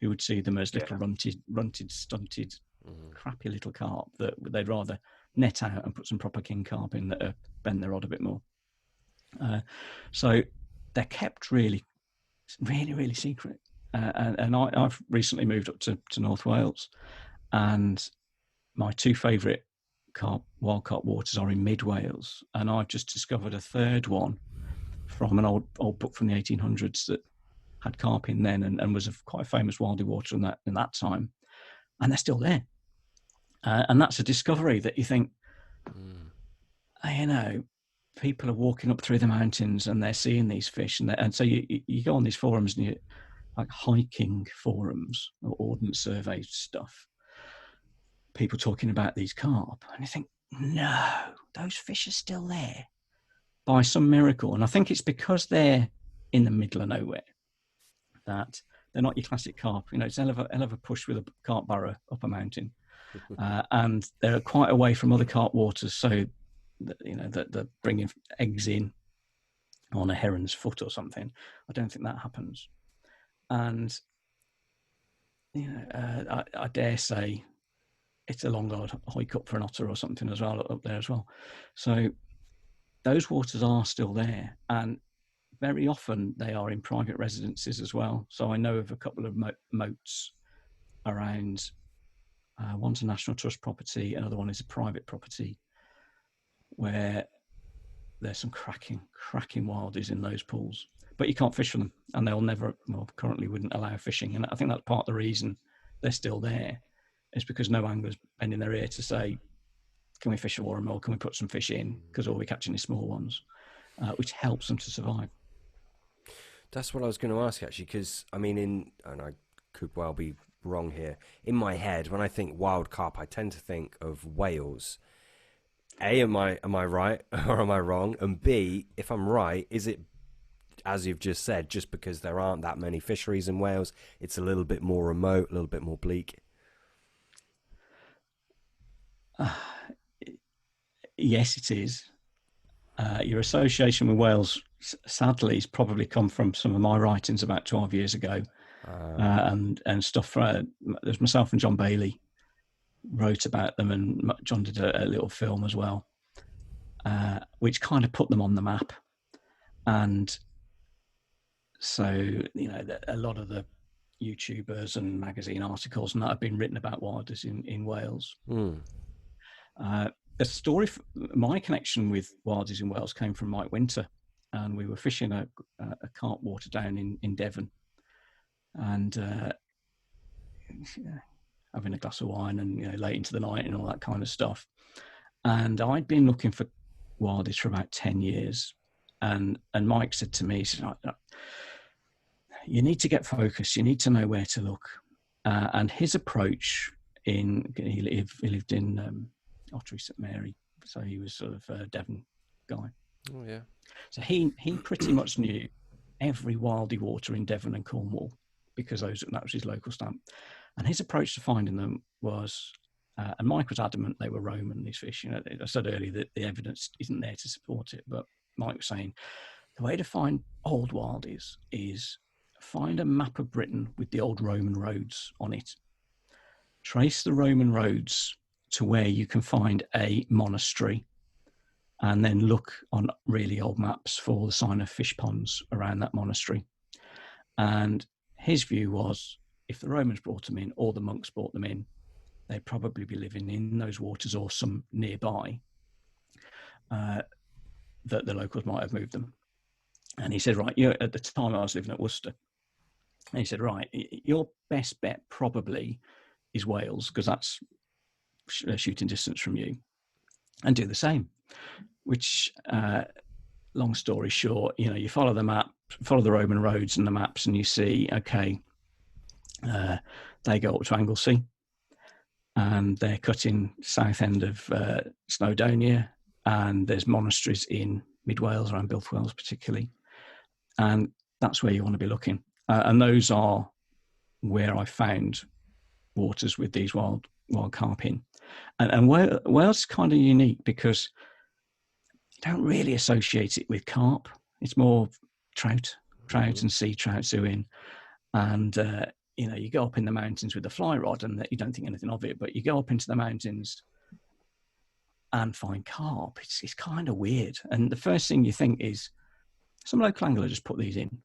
who would see them as little runted, stunted, crappy little carp that they'd rather net out and put some proper king carp in that bend their rod a bit more. So they're kept really, really secret. And I've recently moved up to North Wales, and my two favourite wild carp waters are in mid Wales, and I've just discovered a third one from an old book from the 1800s that had carp in then and was quite a famous wildy water in that time, and they're still there. And that's a discovery that you think, people are walking up through the mountains and they're seeing these fish, and so you go on these forums and you like hiking forums or ordnance survey stuff, people talking about these carp, and you think, no, those fish are still there by some miracle. And I think it's because they're in the middle of nowhere that they're not your classic carp. It's a hell of a push with a carp barrow up a mountain, and they're quite away from other carp waters, so that they're bringing eggs in on a heron's foot or something. I don't think that happens. And I dare say it's a long hard hike up for an otter or something as well up there as well. So those waters are still there, and very often they are in private residences as well. So I know of a couple of moats around. One's a National Trust property, another one is a private property, where there's some cracking wildies in those pools, but you can't fish for them, and they'll currently wouldn't allow fishing. And I think that's part of the reason they're still there, is because no angler's bending their ear to say, can we fish for them, or can we put some fish in, because all we're catching is small ones, which helps them to survive. That's what I was going to ask, actually, because and I could well be wrong here, in my head when I think wild carp, I tend to think of Wales. A, am I right or am I wrong? And B, if I'm right, is it, as you've just said, just because there aren't that many fisheries in Wales, it's a little bit more remote, a little bit more bleak? Yes, it is. Your association with Wales, sadly, has probably come from some of my writings about 12 years ago, and stuff. There's myself and John Bailey wrote about them, and John did a little film as well, which kind of put them on the map. And so, a lot of the YouTubers and magazine articles and that have been written about wildies in Wales. The story, my connection with wildies in Wales came from Mike Winter, and we were fishing a carp water down in Devon, and having a glass of wine and late into the night and all that kind of stuff. And I'd been looking for wildies for about 10 years, and Mike said to me, he said, you need to get focused. You need to know where to look. And his approach he lived in Ottery St Mary, so he was sort of a Devon guy. Oh yeah. So he pretty much knew every wildy water in Devon and Cornwall because that was his local stamp. And his approach to finding them was, and Mike was adamant they were Roman, these fish. I said earlier that the evidence isn't there to support it, but Mike was saying the way to find old wildies is find a map of Britain with the old Roman roads on it. Trace the Roman roads to where you can find a monastery, and then look on really old maps for the sign of fish ponds around that monastery. And his view was, if the Romans brought them in or the monks brought them in, they'd probably be living in those waters or some nearby, that the locals might have moved them. And he said, right, at the time I was living at Worcester, and he said, right, your best bet probably is Wales, because that's shooting distance from you, and do the same. Which, long story short, you follow the map, follow the Roman roads and the maps, and you see, okay, they go up to Anglesey, and they're cutting south end of Snowdonia, and there's monasteries in mid Wales, around Builth Wales particularly, and that's where you want to be looking. And those are where I found waters with these wild carp in. And Wales is kind of unique because you don't really associate it with carp. It's more trout and sea trout in. And, you go up in the mountains with the fly rod and you don't think anything of it, but you go up into the mountains and find carp. It's kind of weird. And the first thing you think is, some local angler just put these in.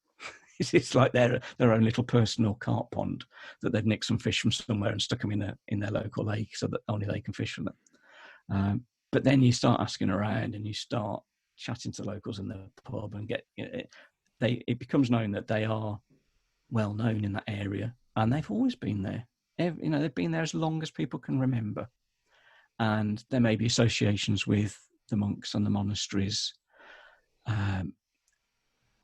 It's like their own little personal carp pond that they've nicked some fish from somewhere and stuck them in their local lake so that only they can fish from them. But then you start asking around and you start chatting to locals in the pub and it becomes known that they are well known in that area, and they've always been there. They've been there as long as people can remember. And there may be associations with the monks and the monasteries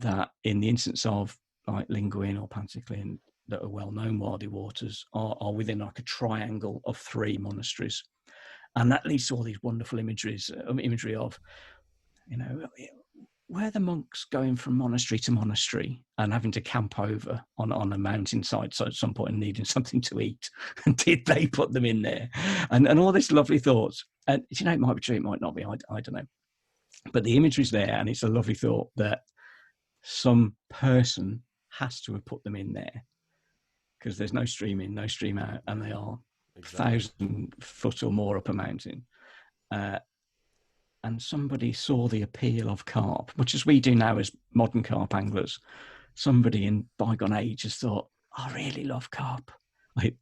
that, in the instance of like Linguin or Pantaclin, that are well-known wildy waters, are within like a triangle of 3 monasteries. And that leads to all these wonderful imagery of, where the monks going from monastery to monastery and having to camp over on a mountainside, so at some point and needing something to eat. And did they put them in there? And all these lovely thoughts. And, it might be true, it might not be, I don't know. But the imagery's there, and it's a lovely thought that some person has to have put them in there, because there's no stream in, no stream out, and they are 1,000 foot or more up a mountain. And somebody saw the appeal of carp, much as we do now as modern carp anglers. Somebody in bygone ages thought, I really love carp. I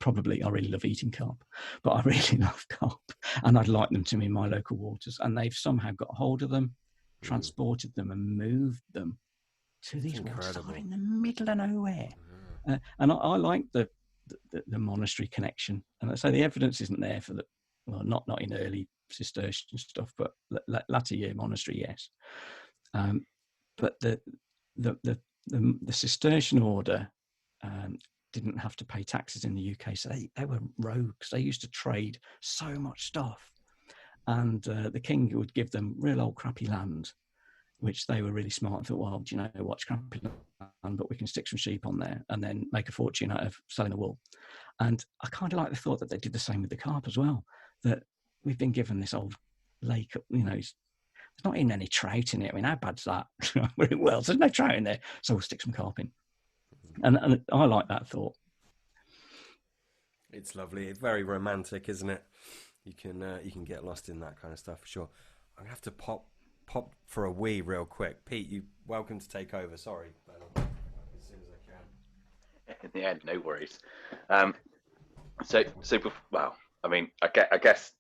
really love eating carp, but I really love carp, and I'd like them to be in my local waters. And they've somehow got hold of them, transported them, and moved them to these waters that are in the middle of nowhere. And I like the monastery connection. And I say the evidence isn't there for not in early Cistercian stuff, but latter year monastery, yes. But the Cistercian order didn't have to pay taxes in the UK, so they were rogues. They used to trade so much stuff, and the king would give them real old crappy land, which they were really smart and thought, well, do you know what's crappy land, but we can stick some sheep on there and then make a fortune out of selling the wool. And I kind of like the thought that they did the same with the carp as well, that we've been given this old lake, there's not even any trout in it. I mean, how bad's that? We're in Wales, there's no trout in there, so we'll stick some carp in. And I like that thought. It's lovely. It's very romantic, isn't it? You can get lost in that kind of stuff for sure. I'm gonna have to pop for a wee real quick. Pete, you're welcome to take over. Sorry, as soon as I can. Yeah, no worries. Well, I mean, I guess.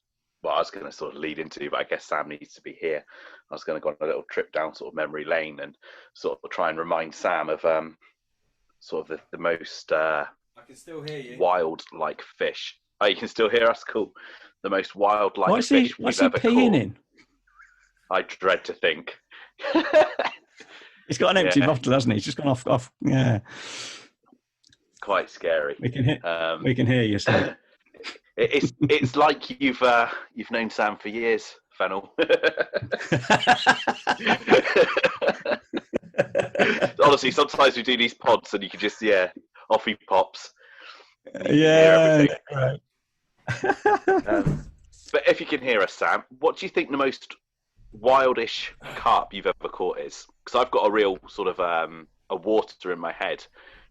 Well, I was going to sort of lead into, but I guess Sam needs to be here. I was going to go on a little trip down sort of memory lane and sort of try and remind Sam of sort of the most I can still hear you. Wild-like fish. Oh, you can still hear us? Cool. The most wild-like fish we've ever caught. In? I dread to think. He's got an empty bottle, hasn't he? He's just gone off. Yeah. Quite scary. We can hear you, Sam. It's like you've known Sam for years, Fennel. Honestly, sometimes we do these pods and you can just off he pops. Yeah. Right. But if you can hear us, Sam, what do you think the most wildish carp you've ever caught is? Because I've got a real sort of a water in my head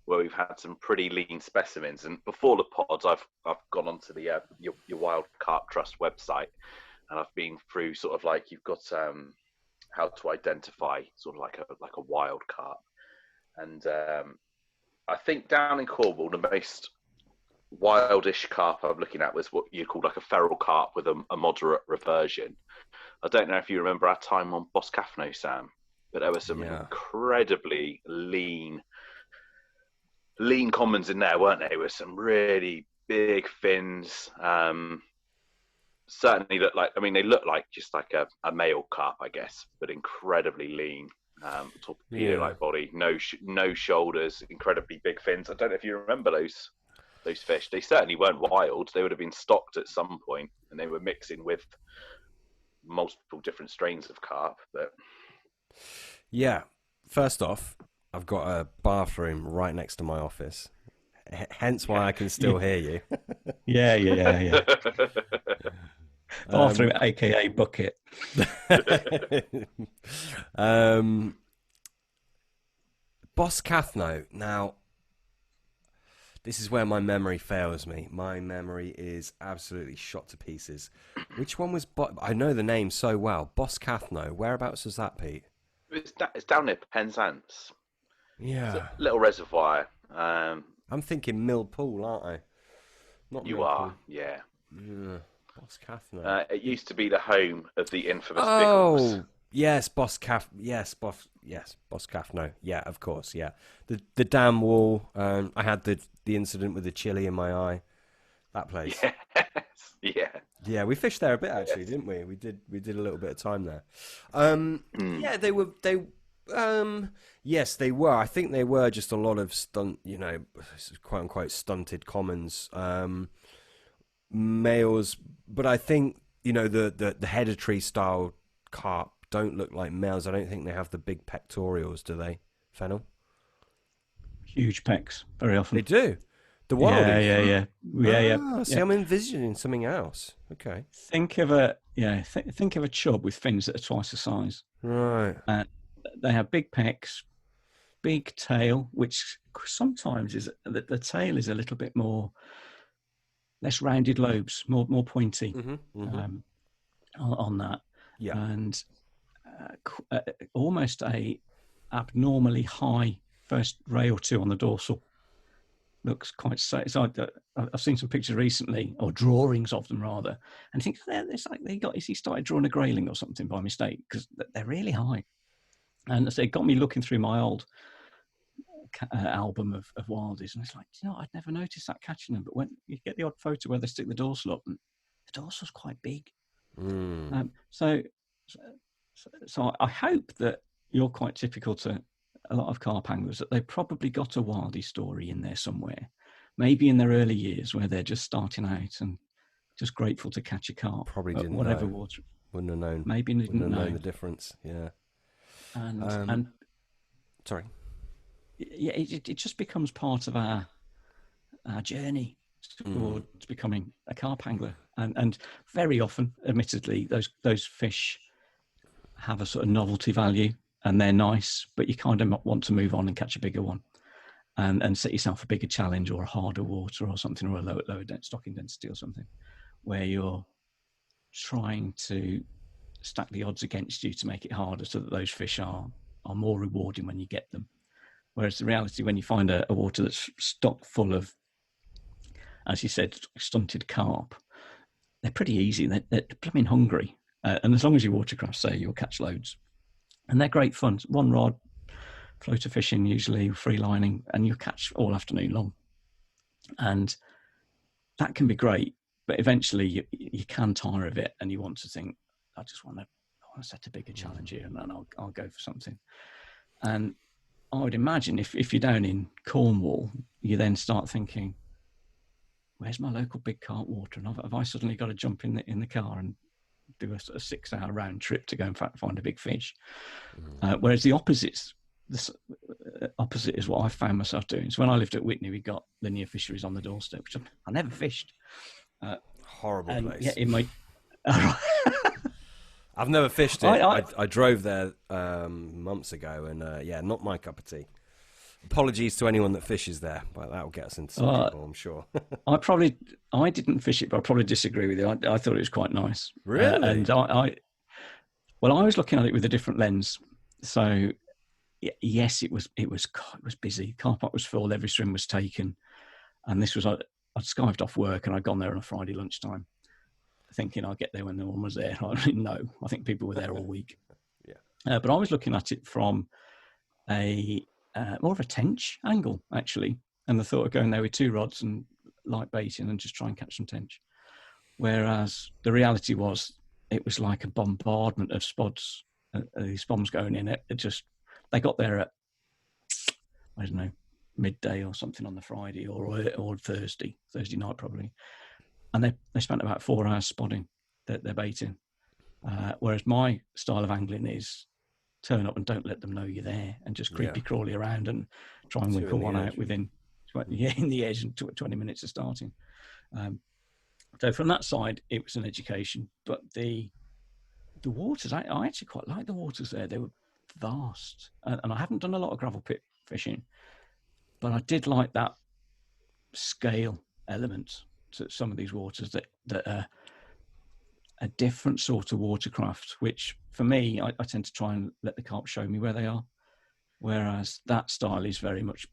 where we've had some pretty lean specimens. And before the pods, I've gone onto the your Wild Carp Trust website, and I've been through sort of like you've got how to identify sort of like a wild carp. And I think down in Cornwall, the most wildish carp I'm looking at was what you call like a feral carp with a moderate reversion. I don't know if you remember our time on Boscathno, Sam, but there were some incredibly lean commons in there, weren't there? With some really big fins. Certainly look like, they look like just like a male carp, I guess, but incredibly lean. Torpedo-like body, no shoulders, incredibly big fins. I don't know if you remember those fish. They certainly weren't wild. They would have been stocked at some point, and they were mixing with multiple different strains of carp. But yeah, first off, I've got a bathroom right next to my office, hence why I can still hear you. Yeah. Bathroom, aka bucket. Boscathno. Now, this is where my memory fails me. My memory is absolutely shot to pieces. Which one was? I know the name so well. Boscathno. Whereabouts was that, Pete? It's down near Penzance. Yeah, it's a little reservoir. I'm thinking Mill Pool, aren't I? Not you Mill are, Pool. yeah. Boscathno. It used to be the home of the infamous Oh, Biggles. yes, Boscathno. Yeah, of course, yeah. The dam wall. I had the incident with the chili in my eye. That place. Yes, yeah. Yeah, we fished there a bit actually, didn't we? We did a little bit of time there. Yeah, they were. Yes, they were. I think they were just a lot of quote unquote stunted commons. Males, but I think the hereditary style carp don't look like males. I don't think they have the big pectorials, do they, Fennel? Huge pecs, very often. They do. The wildies. Yeah. See, I'm envisioning something else. Okay. Think of a chub with fins that are twice the size. Right. They have big pecs, big tail, which sometimes is the tail is a little bit less rounded lobes, more pointy on that. Yeah. And almost a abnormally high first ray or two on the dorsal. Looks quite so. I've seen some pictures recently, or drawings of them rather, and I think it's like he started drawing a grayling or something by mistake, because they're really high. And so it got me looking through my old album of wildies, and it's like, I'd never noticed that catching them, but when you get the odd photo where they stick the dorsal up, and the dorsal's quite big. So I hope that you're quite typical to a lot of carp anglers, that they've probably got a wildy story in there somewhere, maybe in their early years where they're just starting out and just grateful to catch a carp. Probably didn't whatever know. Water. Wouldn't have known. Maybe didn't know the difference. Yeah. And sorry. Yeah, it just becomes part of our journey towards becoming a carp angler, and very often, admittedly, those fish have a sort of novelty value. And they're nice, but you kind of want to move on and catch a bigger one, and set yourself a bigger challenge, or a harder water or something, or a lower stocking density or something, where you're trying to stack the odds against you to make it harder, so that those fish are more rewarding when you get them. Whereas the reality, when you find a water that's stocked full of, as you said, stunted carp, they're pretty easy. They're blooming hungry, and as long as your watercraft's there, you'll catch loads. And they're great fun. One rod, floater fishing, usually free lining, and you catch all afternoon long. And that can be great, but eventually you can tire of it, and you want to think, I want to set a bigger challenge here, and then I'll go for something. And I would imagine if you're down in Cornwall, you then start thinking, where's my local big carp water? And have I suddenly got to jump in the car and do a 6-hour round trip to go and find a big fish? Whereas the opposite is what I found myself doing. So when I lived at Witney, we got linear fisheries on the doorstep, which I never fished. Horrible place. Yeah, in my I've never fished it. I drove there months ago, and not my cup of tea. Apologies to anyone that fishes there, but that will get us into some trouble, I'm sure. I didn't fish it, but I probably disagree with you. I thought it was quite nice. Really? And I was looking at it with a different lens. So yes, it was busy. Car park was full. Every swim was taken, and this was I'd skived off work and I'd gone there on a Friday lunchtime, thinking I'd get there when no one was there. No, I think people were there all week. Yeah. But I was looking at it from a more of a tench angle, actually, and the thought of going there with 2 rods and light baiting and just try and catch some tench. Whereas the reality was, it was like a bombardment of spods. These bombs going in it. They got there at, I don't know, midday or something on the Friday or Thursday night probably, and they spent about 4 hours spodding their baiting. Whereas my style of angling is turn up and don't let them know you're there, and just creepy crawly around and try and whip one out within in the edge and 20 minutes of starting. So from that side, it was an education. But the waters, I actually quite like the waters there. They were vast, and I haven't done a lot of gravel pit fishing, but I did like that scale element to some of these waters that are a different sort of watercraft, which for me, I tend to try and let the carp show me where they are. Whereas that style is very much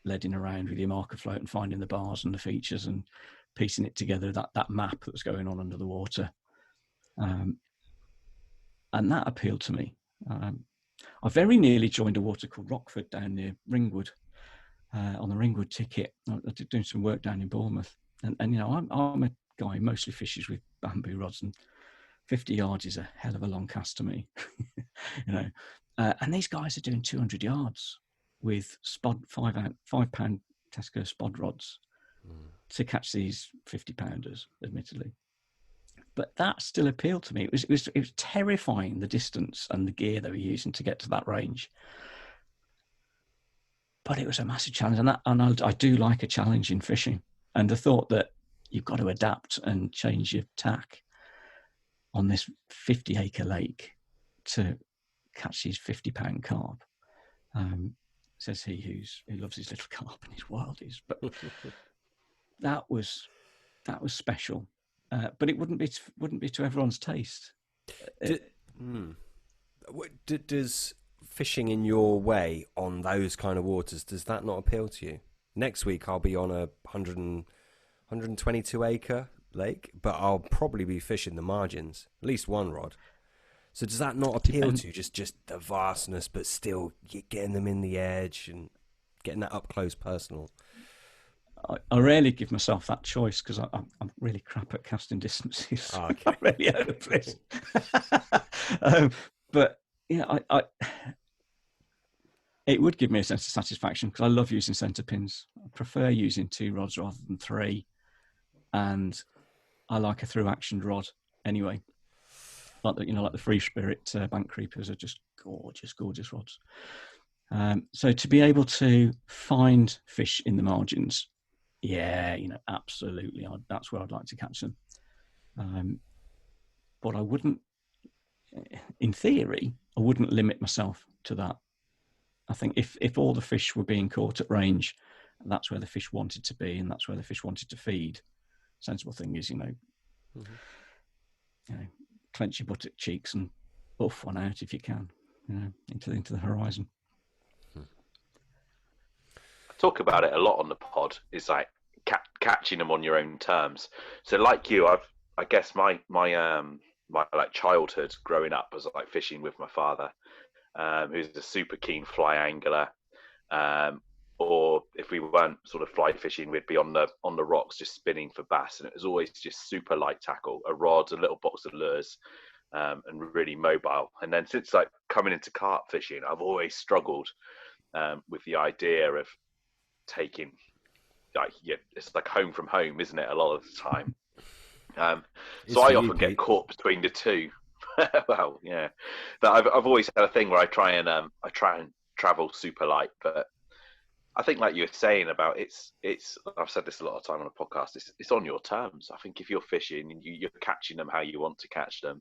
leading around with your marker float and finding the bars and the features and piecing it together, that map that's going on under the water. And that appealed to me. I very nearly joined a water called Rockford down near Ringwood, on the Ringwood ticket. I did doing some work down in Bournemouth. And you know, I'm a guy who mostly fishes with bamboo rods, and 50 yards is a hell of a long cast to me. You know, and these guys are doing 200 yards with spod 5-pound Tesco spod rods to catch these 50-pounders, admittedly. But that still appealed to me. It was terrifying, the distance and the gear they were using to get to that range. But it was a massive challenge, and I do like a challenge in fishing. And the thought that you've got to adapt and change your tack on this 50-acre lake to catch these 50-pound carp, says he who loves his little carp and his wildies. But that was special. But it wouldn't be to everyone's taste. Does fishing in your way on those kind of waters, does that not appeal to you? Next week I'll be on a 122 acre lake, but I'll probably be fishing the margins, at least one rod. So does that not appeal to you? Just the vastness, but still you're getting them in the edge and getting that up close personal. I rarely give myself that choice because I'm really crap at casting distances. Oh, okay. I'm really out of place. But yeah, it would give me a sense of satisfaction because I love using centre pins. I prefer using 2 rods rather than 3, and I like a through-actioned rod anyway. Like the Free Spirit bank creepers are just gorgeous rods. So to be able to find fish in the margins, yeah, absolutely, that's where I'd like to catch them. But I wouldn't, in theory, I wouldn't limit myself to that. I think if all the fish were being caught at range, that's where the fish wanted to be, and that's where the fish wanted to feed. Sensible thing is, clench your buttock cheeks and buff one out if you can, into the horizon. I talk about it a lot on the pod. Is like catching them on your own terms. So, like you, I guess my like childhood growing up was like fishing with my father, who's a super keen fly angler. Or if we weren't sort of fly fishing, we'd be on the rocks just spinning for bass, and it was always just super light tackle, a rod, a little box of lures, and really mobile. And then since like coming into carp fishing, I've always struggled with the idea of taking, like, it's like home from home, isn't it? A lot of the time. So I often get caught between the two. Well, yeah, but I've always had a thing where I try and travel super light, but I think, like you were saying about it's I've said this a lot of time on a podcast. It's on your terms. I think if you're fishing and you're catching them how you want to catch them,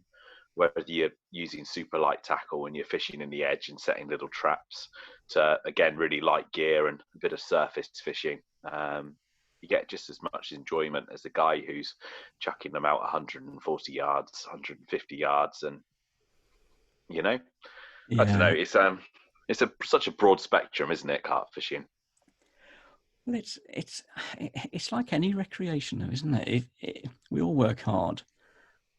whether you're using super light tackle and you're fishing in the edge and setting little traps to, again, really light gear and a bit of surface fishing, you get just as much enjoyment as the guy who's chucking them out 140 yards, 150 yards, and I don't know. It's such a broad spectrum, isn't it, carp fishing? Well, it's like any recreation, though, isn't it? We all work hard.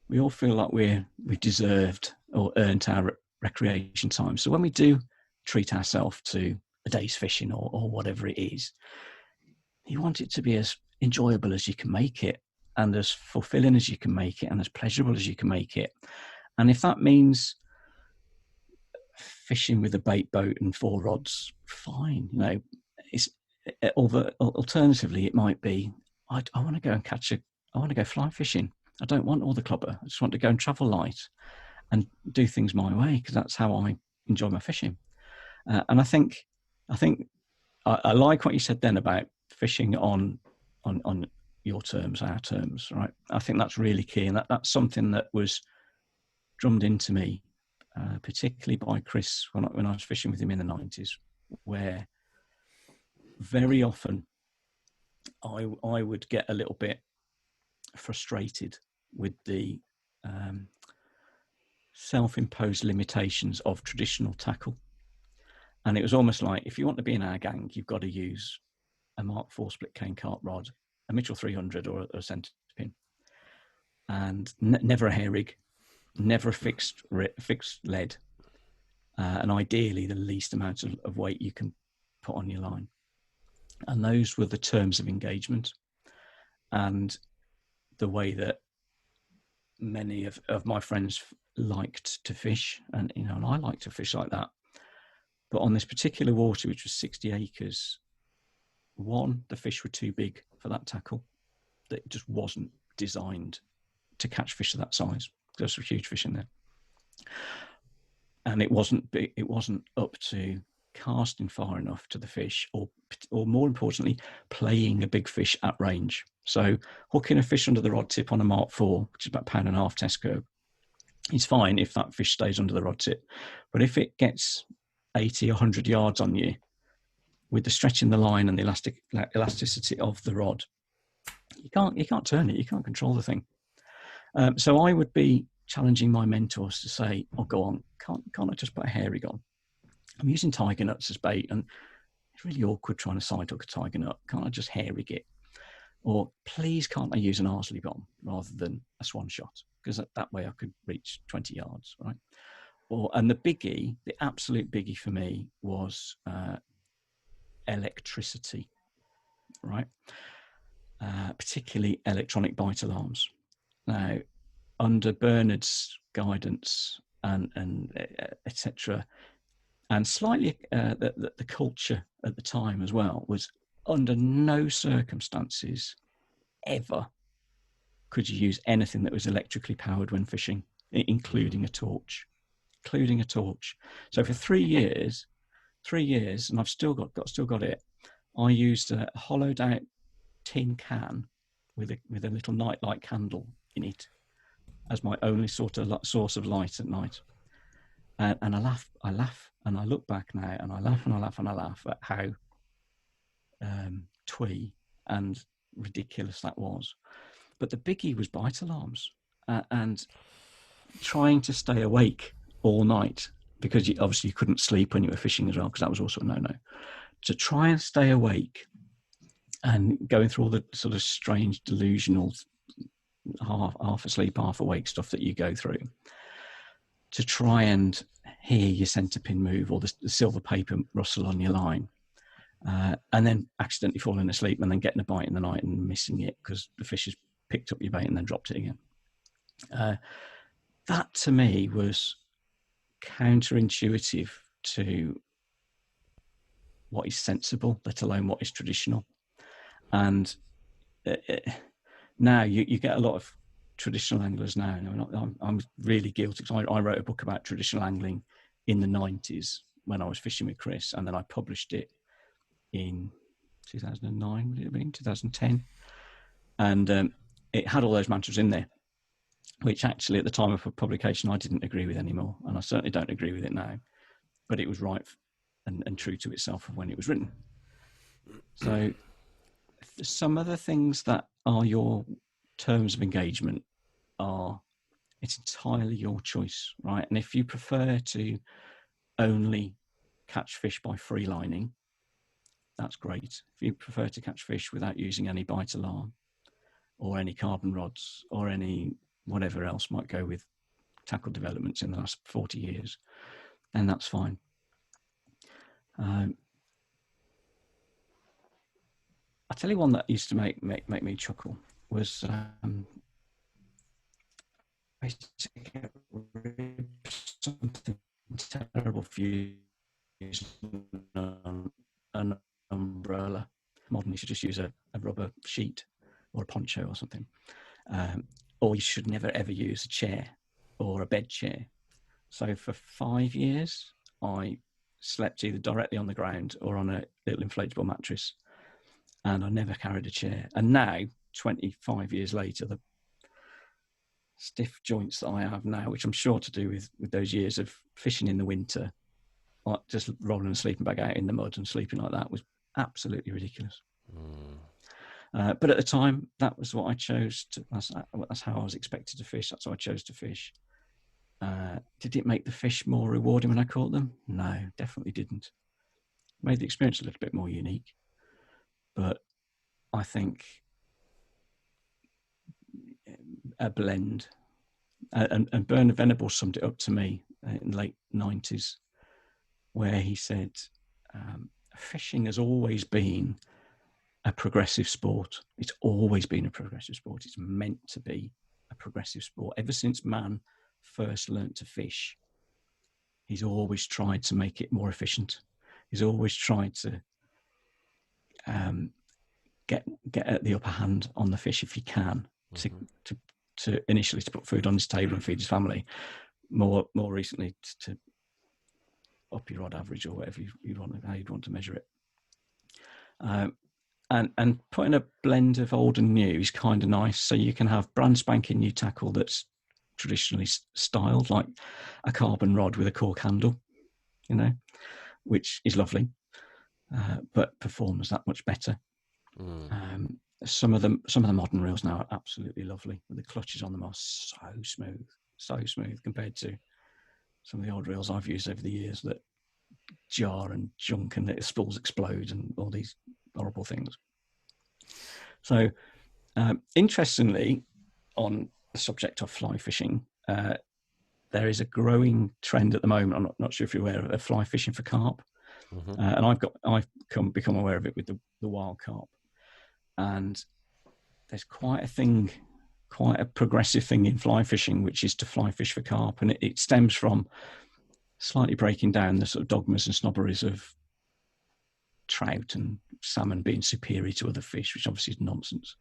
We all feel like we've deserved or earned our recreation time. So when we do treat ourselves to a day's fishing or whatever it is, you want it to be as enjoyable as you can make it, and as fulfilling as you can make it, and as pleasurable as you can make it. And if that means fishing with a bait boat and 4 rods, fine. Alternatively, it might be, I want to go and I want to go fly fishing. I don't want all the clubber. I just want to go and travel light and do things my way, because that's how I enjoy my fishing. And I think I like what you said then about fishing on your terms, our terms, right? I think that's really key, and that's something that was drummed into me, particularly by Chris when I was fishing with him in the 90s, where very often I would get a little bit frustrated with the self-imposed limitations of traditional tackle. And it was almost like, if you want to be in our gang, you've got to use a Mark IV split cane carp rod, a Mitchell 300 or a centre pin, and never a hair rig, never a fixed lead, and ideally the least amount of weight you can put on your line. And those were the terms of engagement, and the way that many of my friends liked to fish, and and I like to fish like that. But on this particular water, which was 60 acres, the fish were too big for that tackle. That it just wasn't designed to catch fish of that size. There's some huge fish in there, and it wasn't up to casting far enough to the fish, or more importantly, playing a big fish at range. So hooking a fish under the rod tip on a Mark IV, which is about £1.5 test curve, is fine if that fish stays under the rod tip. But if it gets 80 or 100 yards on you, with the stretch in the line and the elasticity of the rod, you can't turn it, you can't control the thing. So I would be challenging my mentors to say, "Oh, go on, can't I just put a hair rig on? I'm using tiger nuts as bait, and it's really awkward trying to side hook a tiger nut. Can't I just hair rig it? Or please, can't I use an Arsley bomb rather than a swan shot? Because that way I could reach 20 yards, right?" And the absolute biggie for me was electricity, right? Particularly electronic bite alarms. Now, under Bernard's guidance and etc., and slightly the culture at the time as well, was under no circumstances ever could you use anything that was electrically powered when fishing, including a torch. So for 3 years, and I've still got it, I used a hollowed out tin can with a little nightlight candle in it as my only source of light at night. And I laugh, and I look back now, and I laugh at how twee and ridiculous that was. But the biggie was bite alarms, and trying to stay awake all night, because obviously you couldn't sleep when you were fishing as well, because that was also a no-no. To try and stay awake and going through all the sort of strange delusional half asleep, half awake stuff that you go through, to try and hear your centre pin move or the silver paper rustle on your line, and then accidentally falling asleep and then getting a bite in the night and missing it because the fish has picked up your bait and then dropped it again. that to me was counterintuitive to what is sensible, let alone what is traditional. And now you get a lot of traditional anglers now. I'm really guilty because I wrote a book about traditional angling in the 90s when I was fishing with Chris, and then I published it in 2009, would it have been 2010? And it had all those mantras in there, which actually at the time of publication I didn't agree with anymore, and I certainly don't agree with it now. But it was right and true to itself when it was written. So some of the things that are your terms of engagement it's entirely your choice, right? And if you prefer to only catch fish by free lining, that's great. If you prefer to catch fish without using any bite alarm or any carbon rods or any whatever else might go with tackle developments in the last 40 years, then that's fine. I'll tell you one that used to make me chuckle was I used to get something terrible for using an umbrella. Modern, you should just use a rubber sheet or a poncho or something. Or you should never ever use a chair or a bed chair. So for 5 years, I slept either directly on the ground or on a little inflatable mattress, and I never carried a chair. And now, 25 years later, the stiff joints that I have now, which I'm sure to do with those years of fishing in the winter, like just rolling a sleeping bag out in the mud and sleeping like that, was absolutely ridiculous. But at the time, that was what I chose to, that's how I was expected to fish. That's how I chose to fish. Did it make the fish more rewarding when I caught them? No, definitely didn't. Made the experience a little bit more unique. But I think a blend, and Bernard Venables summed it up to me in the late 90s, where he said, fishing has always been a progressive sport. It's always been a progressive sport. It's meant to be a progressive sport. Ever since man first learnt to fish, he's always tried to make it more efficient. He's always tried to get at the upper hand on the fish if he can, to initially to put food on his table and feed his family. More recently to up your rod average or whatever how you'd want to measure it. And putting a blend of old and new is kind of nice. So you can have brand spanking new tackle that's traditionally styled, like a carbon rod with a cork handle, which is lovely, but performs that much better. Some of the modern reels now are absolutely lovely. The clutches on them are so smooth compared to some of the old reels I've used over the years that jar and junk and the spools explode and all these horrible things. So interestingly, on the subject of fly fishing, there is a growing trend at the moment. I'm not sure if you're aware of fly fishing for carp. And I've become aware of it with the wild carp. And there's quite a progressive thing in fly fishing, which is to fly fish for carp. And it stems from slightly breaking down the sort of dogmas and snobberies of trout and salmon being superior to other fish, which obviously is nonsense.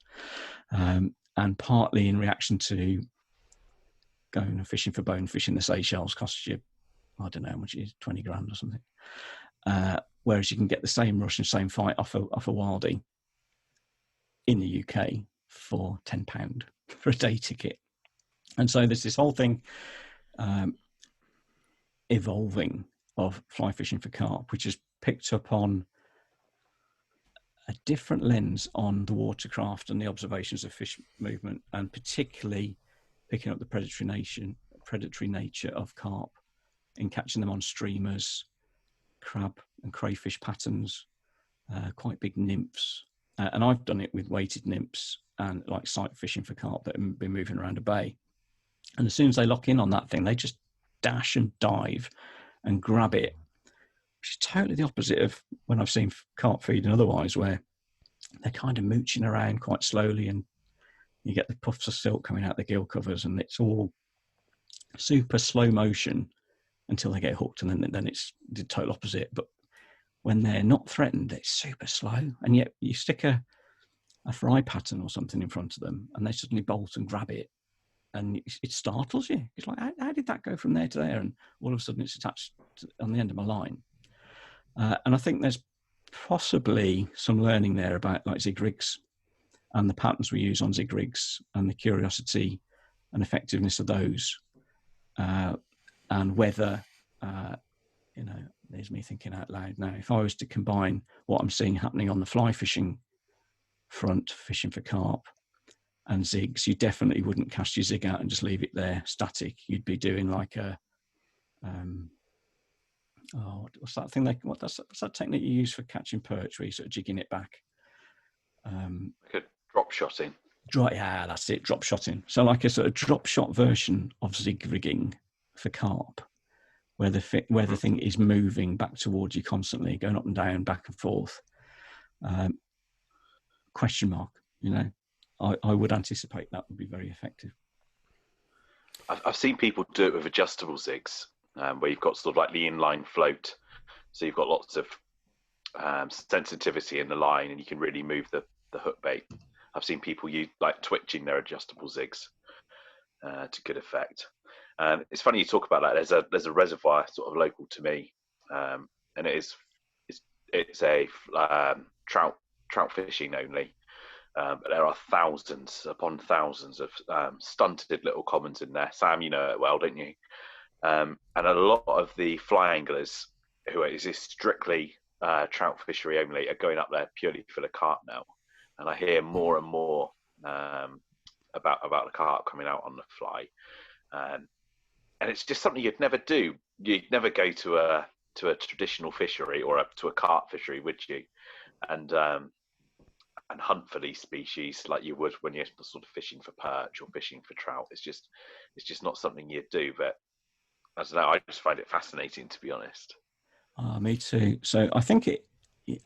And partly in reaction to going and fishing for bonefish in the Seychelles costs you, I don't know how much it is, 20 grand or something. Whereas you can get the same rush and same fight off a wildie in the UK for £10 for a day ticket. And so there's this whole thing evolving of fly fishing for carp, which has picked up on a different lens on the watercraft and the observations of fish movement, and particularly picking up the predatory nature of carp in catching them on streamers, crab and crayfish patterns, quite big nymphs. And I've done it with weighted nymphs and like sight fishing for carp that have been moving around a bay. And as soon as they lock in on that thing, they just dash and dive and grab it, which is totally the opposite of when I've seen carp feeding otherwise, where they're kind of mooching around quite slowly and you get the puffs of silk coming out the gill covers, and it's all super slow motion until they get hooked, and then it's the total opposite. But when they're not threatened, it's super slow, and yet you stick a fry pattern or something in front of them, and they suddenly bolt and grab it, and it startles you. It's like, how did that go from there to there? And all of a sudden, it's attached on the end of my line. And I think there's possibly some learning there about like zig rigs and the patterns we use on zig rigs and the curiosity and effectiveness of those, and whether, there's me thinking out loud now. If I was to combine what I'm seeing happening on the fly fishing front, fishing for carp, and zigs, you definitely wouldn't cast your zig out and just leave it there static. You'd be doing like a what's that thing? What's that technique you use for catching perch, where you sort of jigging it back? Like a drop shotting. Yeah, that's it. Drop shotting. So like a sort of drop shot version of zig rigging for carp, where the thing is moving back towards you constantly, going up and down, back and forth. Question mark. I would anticipate that would be very effective. I've seen people do it with adjustable zigs, where you've got sort of like the inline float, so you've got lots of sensitivity in the line, and you can really move the hook bait. I've seen people use like twitching their adjustable zigs to good effect. It's funny you talk about that. There's a reservoir sort of local to me, and it's a trout fishing only. But there are thousands upon thousands of stunted little commons in there. Sam, you know it well, don't you? And a lot of the fly anglers who exist strictly trout fishery only are going up there purely for the carp now. And I hear more and more about the carp coming out on the fly, and it's just something you'd never do. You'd never go to a traditional fishery or to a carp fishery, would you? And hunt for these species like you would when you're sort of fishing for perch or fishing for trout. It's just not something you'd do. But I don't know. I just find it fascinating, to be honest. Me too. So I think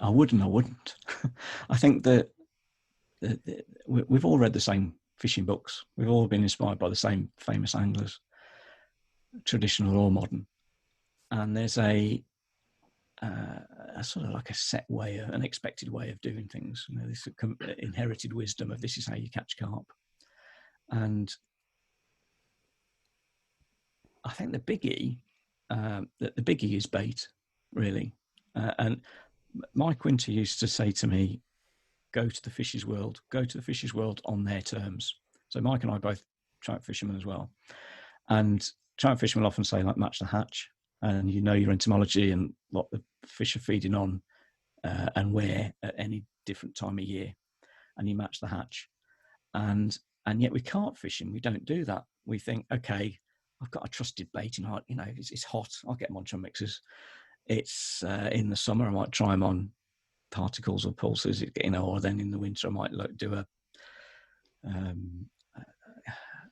I would and I wouldn't. I think that we've all read the same fishing books. We've all been inspired by the same famous anglers, traditional or modern. And there's a sort of like a set way, an expected way of doing things. This inherited wisdom of this is how you catch carp. And I think the biggie is bait, really. And Mike Winter used to say to me, go to the fish's world on their terms. So Mike and I both trout fishermen as well. And trout fishermen often say, like, match the hatch. And your entomology and what the fish are feeding on and where at any different time of year. And you match the hatch. And yet with carp fishing, we don't do that. We think, okay, I've got a trusted bait, and it's hot. I'll get them on chum mixers. It's in the summer, I might try them on particles or pulses, or then in the winter I might do a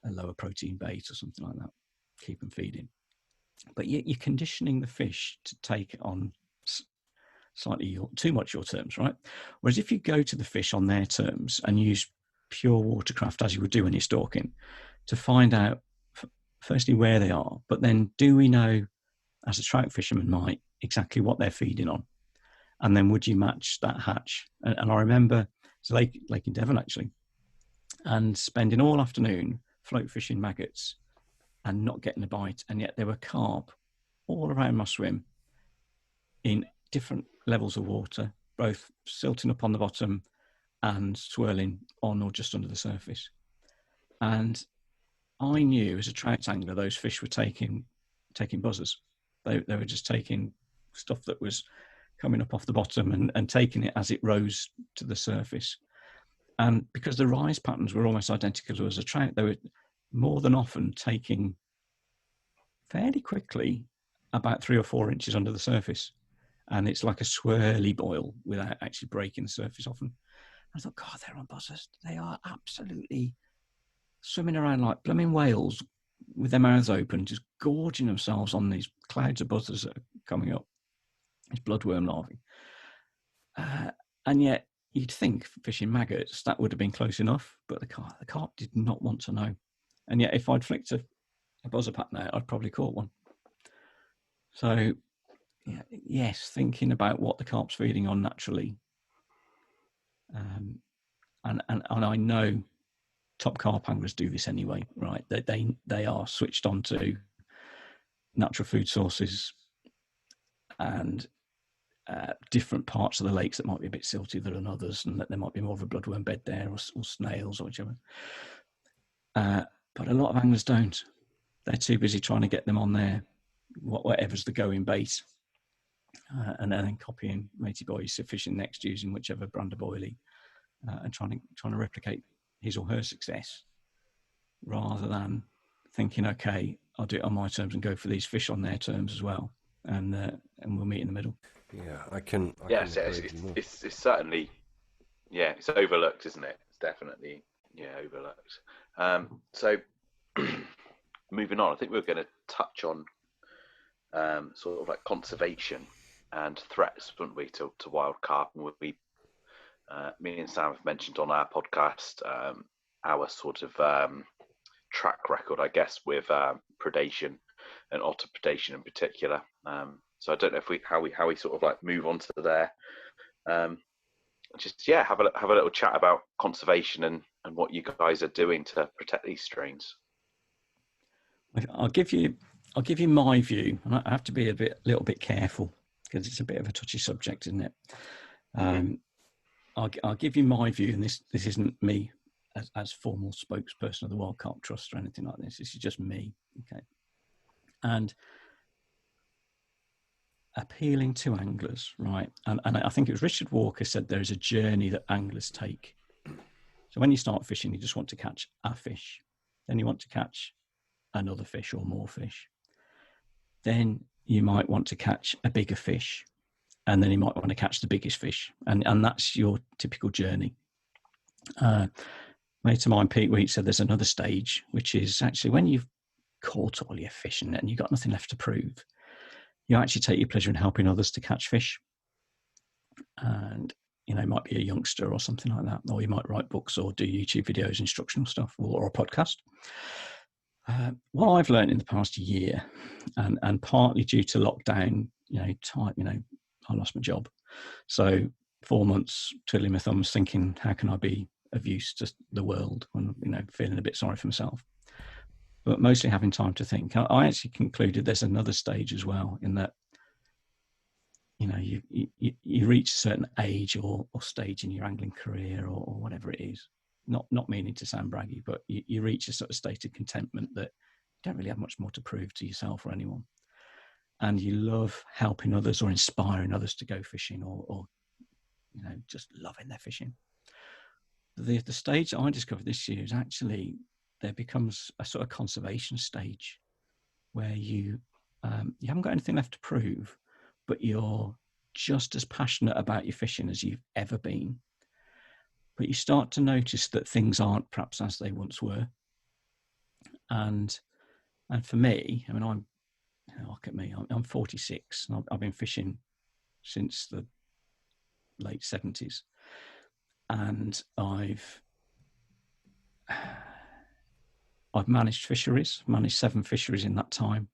lower protein bait or something like that. Keep them feeding. But you're conditioning the fish to take on slightly too much your terms, right? Whereas if you go to the fish on their terms and use pure watercraft, as you would do when you're stalking, to find out firstly where they are, but then do we know, as a trout fisherman might, exactly what they're feeding on? And then would you match that hatch? And I remember it's Lake in Devon, actually, and spending all afternoon float fishing maggots and not getting a bite. And yet there were carp all around my swim in different levels of water, both silting up on the bottom and swirling on or just under the surface. And I knew as a trout angler, those fish were taking buzzers. They were just taking stuff that was coming up off the bottom and taking it as it rose to the surface. And because the rise patterns were almost identical to as a trout, they were more than often taking fairly quickly about 3 or 4 inches under the surface. And it's like a swirly boil without actually breaking the surface often. I thought, God, they're on buzzers. They are absolutely swimming around like blooming whales with their mouths open, just gorging themselves on these clouds of buzzers that are coming up. It's bloodworm larvae. And yet you'd think fishing maggots, that would have been close enough, but the carp did not want to know. And yet if I'd flicked a a buzzer pattern now, I'd probably caught one. So, yeah, yes, thinking about what the carp's feeding on naturally. And I know top carp anglers do this anyway, right? They are switched on to natural food sources and different parts of the lakes that might be a bit siltier than others, and that there might be more of a bloodworm bed there, or snails, or whichever. But a lot of anglers don't. They're too busy trying to get them on there, whatever's the going bait, and then copying matey boys fishing next using whichever brand of boilie, and trying to replicate his or her success, rather than thinking, okay, I'll do it on my terms and go for these fish on their terms as well, and we'll meet in the middle. Yeah, I can it's certainly, it's overlooked, isn't it? It's definitely overlooked. So moving on, I think we're going to touch on sort of like conservation and threats, wouldn't we, to wild carp? And me and Sam have mentioned on our podcast our sort of track record, I guess, with predation and otter predation in particular. So I don't know how we sort of like move on to there. Just have a little chat about conservation and what you guys are doing to protect these strains. I'll give you my view, and I have to be a little bit careful because it's a bit of a touchy subject, isn't it? I'll give you my view, and this isn't me as formal spokesperson of the Wild Carp Trust or anything like this. This is just me, okay? And appealing to anglers, right? And I think it was Richard Walker said there is a journey that anglers take. So when you start fishing, you just want to catch a fish. Then you want to catch another fish or more fish. Then you might want to catch a bigger fish. And then you might want to catch the biggest fish. And that's your typical journey. Mate of mine, Pete Wheat, said there's another stage, which is actually when you've caught all your fish and you've got nothing left to prove, you actually take your pleasure in helping others to catch fish. And, it might be a youngster or something like that, or you might write books or do YouTube videos, instructional stuff, or a podcast. What I've learned in the past year, and partly due to lockdown, I lost my job. So 4 months twiddling my thumbs thinking, how can I be of use to the world when, feeling a bit sorry for myself. But mostly having time to think. I actually concluded there's another stage as well, in that, you reach a certain age or stage in your angling career or whatever it is, not meaning to sound braggy, but you reach a sort of state of contentment that you don't really have much more to prove to yourself or anyone. And you love helping others or inspiring others to go fishing or just loving their fishing. The stage that I discovered this year is actually there becomes a sort of conservation stage where you haven't got anything left to prove, but you're just as passionate about your fishing as you've ever been. But you start to notice that things aren't perhaps as they once were. And for me, look at me, I'm 46 and I've been fishing since the late 70s. And I've managed 7 fisheries in that time.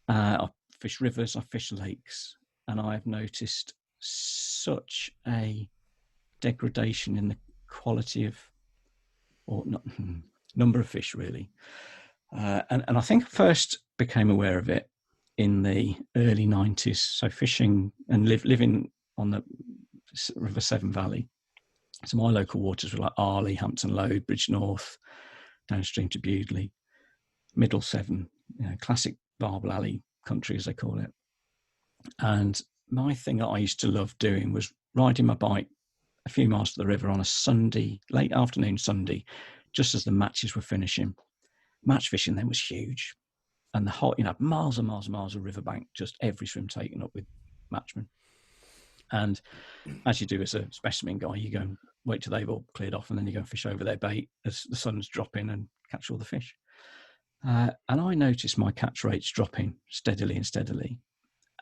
I've fished rivers, I've fished lakes, and I've noticed such a degradation in the quality of, or not, number of fish really. And I think I first became aware of it in the early 90s. So fishing and living on the River Severn Valley. So my local waters were like Arley, Hampton Lode, Bridge North, downstream to Bewdley, Middle Severn, classic Barble Alley country as they call it. And my thing that I used to love doing was riding my bike a few miles to the river on a Sunday, late afternoon Sunday, just as the matches were finishing. Match fishing then was huge. And the whole, miles and miles and miles of riverbank, just every swim taken up with matchmen. And as you do as a specimen guy, you go and wait till they've all cleared off, and then you go and fish over their bait as the sun's dropping and catch all the fish. And I noticed my catch rates dropping steadily and steadily.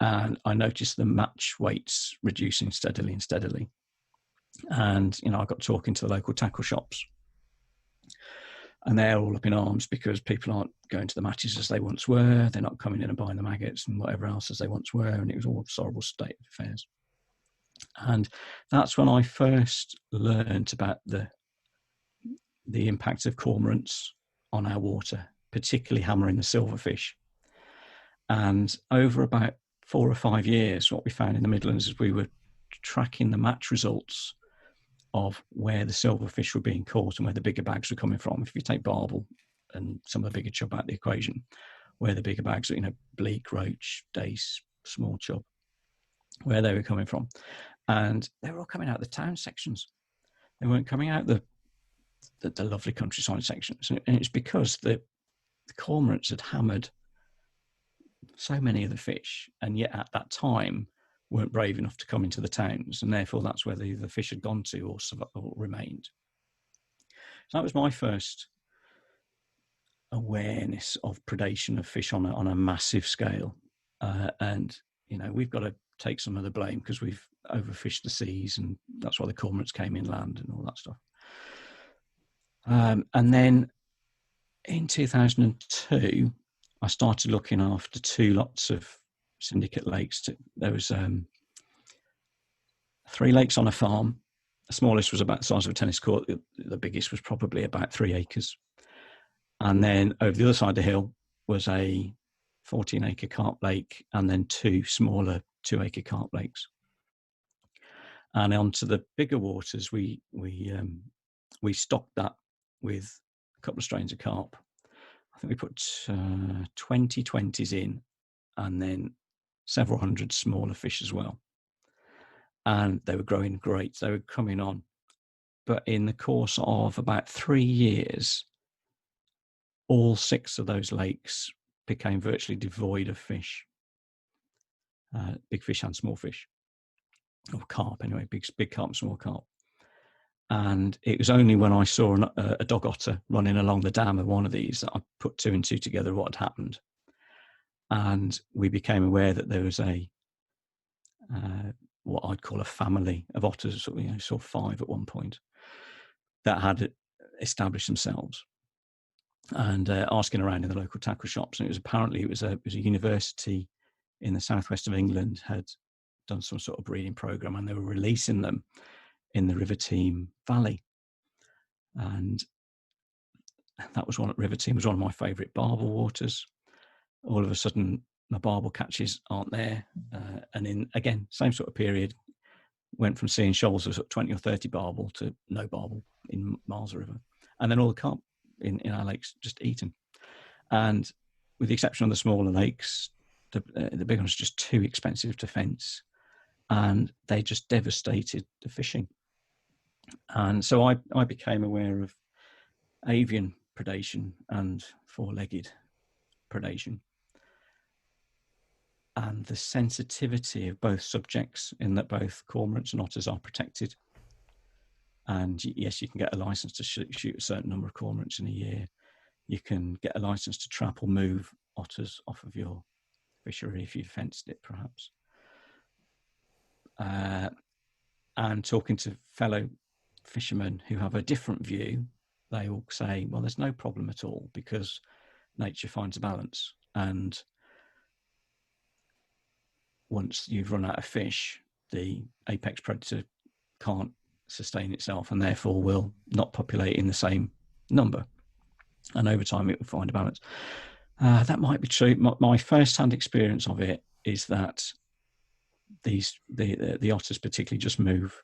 And I noticed the match weights reducing steadily and steadily. And, I got talking to the local tackle shops. And they're all up in arms because people aren't going to the matches as they once were. They're not coming in and buying the maggots and whatever else as they once were. And it was all a horrible state of affairs. And that's when I first learned about the impact of cormorants on our water, particularly hammering the silverfish. And over about 4 or 5 years, what we found in the Midlands is we were tracking the match results of where the silverfish were being caught and where the bigger bags were coming from. If you take barbel and some of the bigger chub out of the equation, where the bigger bags are, bleak, roach, dace, small chub, where they were coming from. And they were all coming out the town sections. They weren't coming out the lovely countryside sections. And it's because the cormorants had hammered so many of the fish, and yet at that time weren't brave enough to come into the towns, and therefore that's where the fish had gone to or remained. So that was my first awareness of predation of fish on a massive scale. And we've got to take some of the blame because we've overfished the seas, and that's why the cormorants came inland and all that stuff. And then in 2002, I started looking after 2 lots of syndicate lakes. There was 3 lakes on a farm. The smallest was about the size of a tennis court. The biggest was probably about 3 acres. And then over the other side of the hill was a 14-acre carp lake, and then 2 smaller 2-acre carp lakes. And onto the bigger waters, we stocked that with a couple of strains of carp. I think we put 20 20s in, and then several hundred smaller fish as well. And they were growing great. They were coming on. But in the course of about 3 years, all 6 of those lakes became virtually devoid of fish, big fish and small fish, or carp anyway, big carp, small carp. And it was only when I saw a dog otter running along the dam of one of these that I put 2 and 2 together what had happened. And we became aware that there was what I'd call a family of otters, saw 5 at one point, that had established themselves. And asking around in the local tackle shops, and it was a university in the southwest of England had done some sort of breeding program, and they were releasing them in the River Team Valley. And that was River Team was one of my favourite barbel waters. All of a sudden, my barbel catches aren't there, and again, same sort of period, went from seeing shoals of 20 or 30 barbel to no barbel in Marl's River, and then all the carp in our lakes just eaten. And with the exception of the smaller lakes, the big ones just too expensive to fence, and they just devastated the fishing. And so I became aware of avian predation and 4-legged predation, and the sensitivity of both subjects, in that both cormorants and otters are protected. And yes, you can get a license to shoot a certain number of cormorants in a year. You can get a license to trap or move otters off of your fishery if you've fenced it, perhaps. And talking to fellow fishermen who have a different view, they all say, well, there's no problem at all because nature finds a balance. And once you've run out of fish, the apex predator can't sustain itself and therefore will not populate in the same number. And over time, it will find a balance. That might be true. My first-hand experience of it is that the otters particularly just move.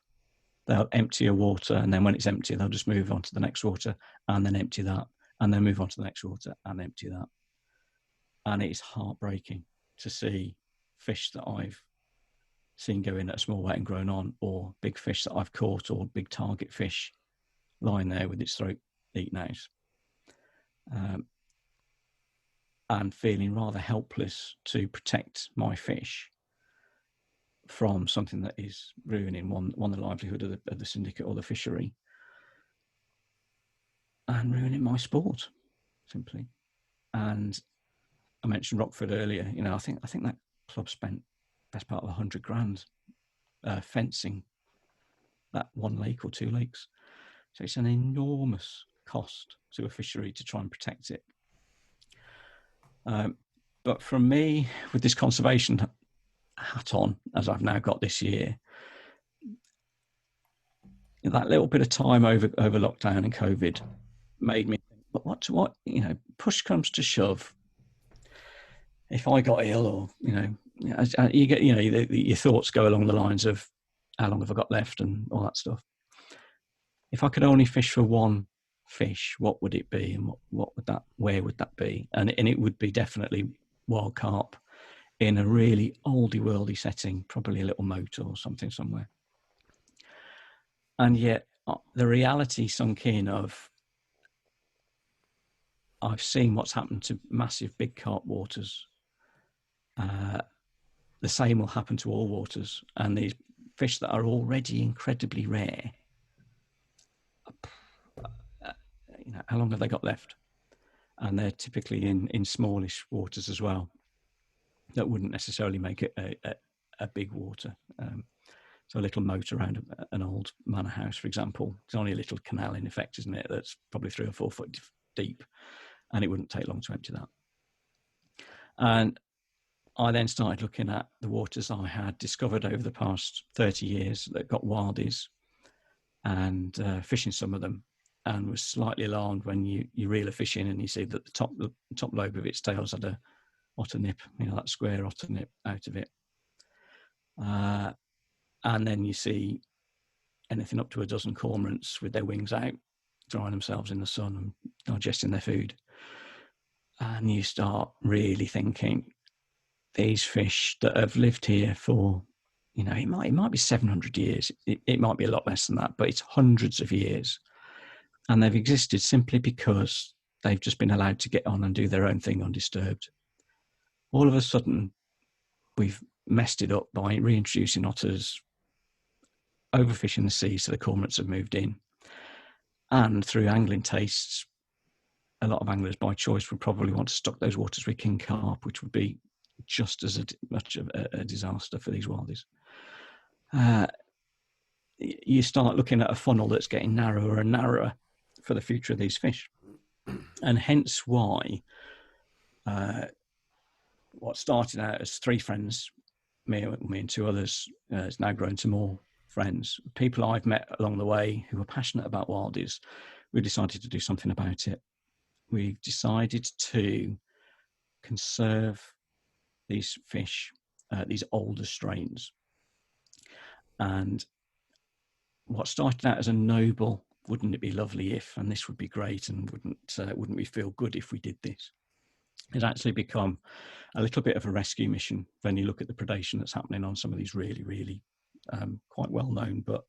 They'll empty a water, and then when it's empty, they'll just move on to the next water and then empty that, and then move on to the next water and empty that. And it's heartbreaking to see fish that I've seen go in at a small weight and grown on, or big fish that I've caught, or big target fish lying there with its throat eaten out. And feeling rather helpless to protect my fish from something that is ruining the livelihood of the syndicate or the fishery, and ruining my sport, simply. And I mentioned Rockford earlier. I think that club spent best part of 100 grand fencing that 1 lake or 2 lakes. So it's an enormous cost to a fishery to try and protect it. But from me, with this conservation hat on, as I've now got this year, that little bit of time over lockdown and COVID made me think, but what, you know, push comes to shove. If I got ill, or, you know, you get, you know, your thoughts go along the lines of how long have I got left and all that stuff. If I could only fish for one fish, what would it be, and where would that be? And it would be definitely wild carp in a really oldie worldy setting, probably a little moat or something somewhere. And yet the reality sunk in of, I've seen what's happened to massive big carp waters. The same will happen to all waters, and these fish that are already incredibly rare, you know, how long have they got left? And they're typically in smallish waters as well, that wouldn't necessarily make it a big water. So a little moat around an old manor house, for example, it's only a little canal in effect, isn't it? That's probably 3 or 4 foot deep, and it wouldn't take long to empty that. And I then started looking at the waters I had discovered over the past 30 years that got wildies, and fishing some of them, and was slightly alarmed when you reel a fish in and you see that the top lobe of its tail's had a otter nip, you know, that square otter nip out of it. And then you see anything up to a dozen cormorants with their wings out, drying themselves in the sun and digesting their food. And you start really thinking, these fish that have lived here for, you know, it might be 700 years. It might be a lot less than that, but it's hundreds of years. And they've existed simply because they've just been allowed to get on and do their own thing undisturbed. All of a sudden, we've messed it up by reintroducing otters, overfishing the sea, so the cormorants have moved in. And through angling tastes, a lot of anglers by choice would probably want to stock those waters with king carp, which would be just as much of a disaster for these wildies. You start looking at a funnel that's getting narrower and narrower for the future of these fish. And hence why what started out as 3 friends, me and 2 others, has now grown to more friends, people I've met along the way who are passionate about wildies. We decided to do something about it. We decided to conserve these fish, these older strains. And what started out as a noble, wouldn't it be lovely if, and this would be great, and wouldn't we feel good if we did this, has actually become a little bit of a rescue mission when you look at the predation that's happening on some of these really, really quite well known but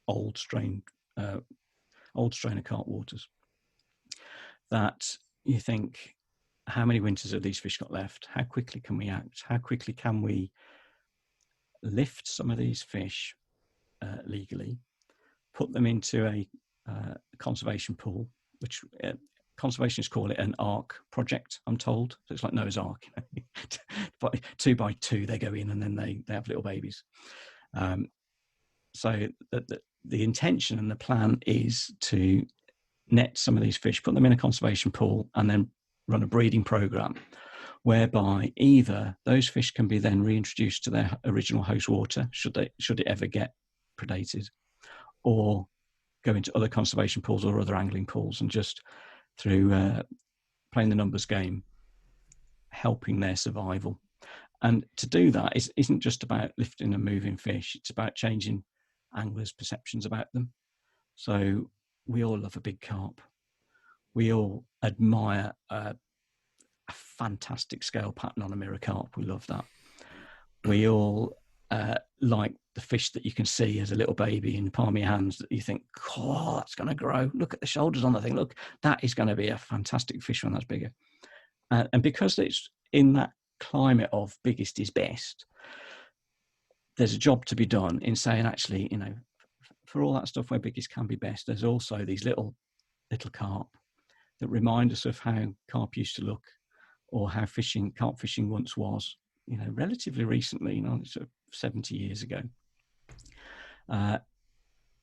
old strain of carp waters. That you think, how many winters have these fish got left? How quickly can we act? How quickly can we lift some of these fish legally, put them into a conservation pool, which conservationists call it an ARC project, I'm told. So it's like Noah's Ark. But 2 by 2 they go in, and then they have little babies. So the intention and the plan is to net some of these fish, put them in a conservation pool, and then run a breeding program whereby either those fish can be then reintroduced to their original host water, should it ever get predated, or go into other conservation pools or other angling pools, and just through playing the numbers game, helping their survival. And to do that isn't just about lifting and moving fish, it's about changing anglers' perceptions about them. So we all love a big carp. We all admire a fantastic scale pattern on a mirror carp. We love that. We all like the fish that you can see as a little baby in the palm of your hands, that you think, oh, that's going to grow. Look at the shoulders on the thing. Look, that is going to be a fantastic fish when that's bigger. And because it's in that climate of biggest is best, there's a job to be done in saying, actually, you know, for all that stuff where biggest can be best, there's also these little carp that remind us of how carp used to look, or how carp fishing once was, you know, relatively recently, you know, sort of 70 years ago,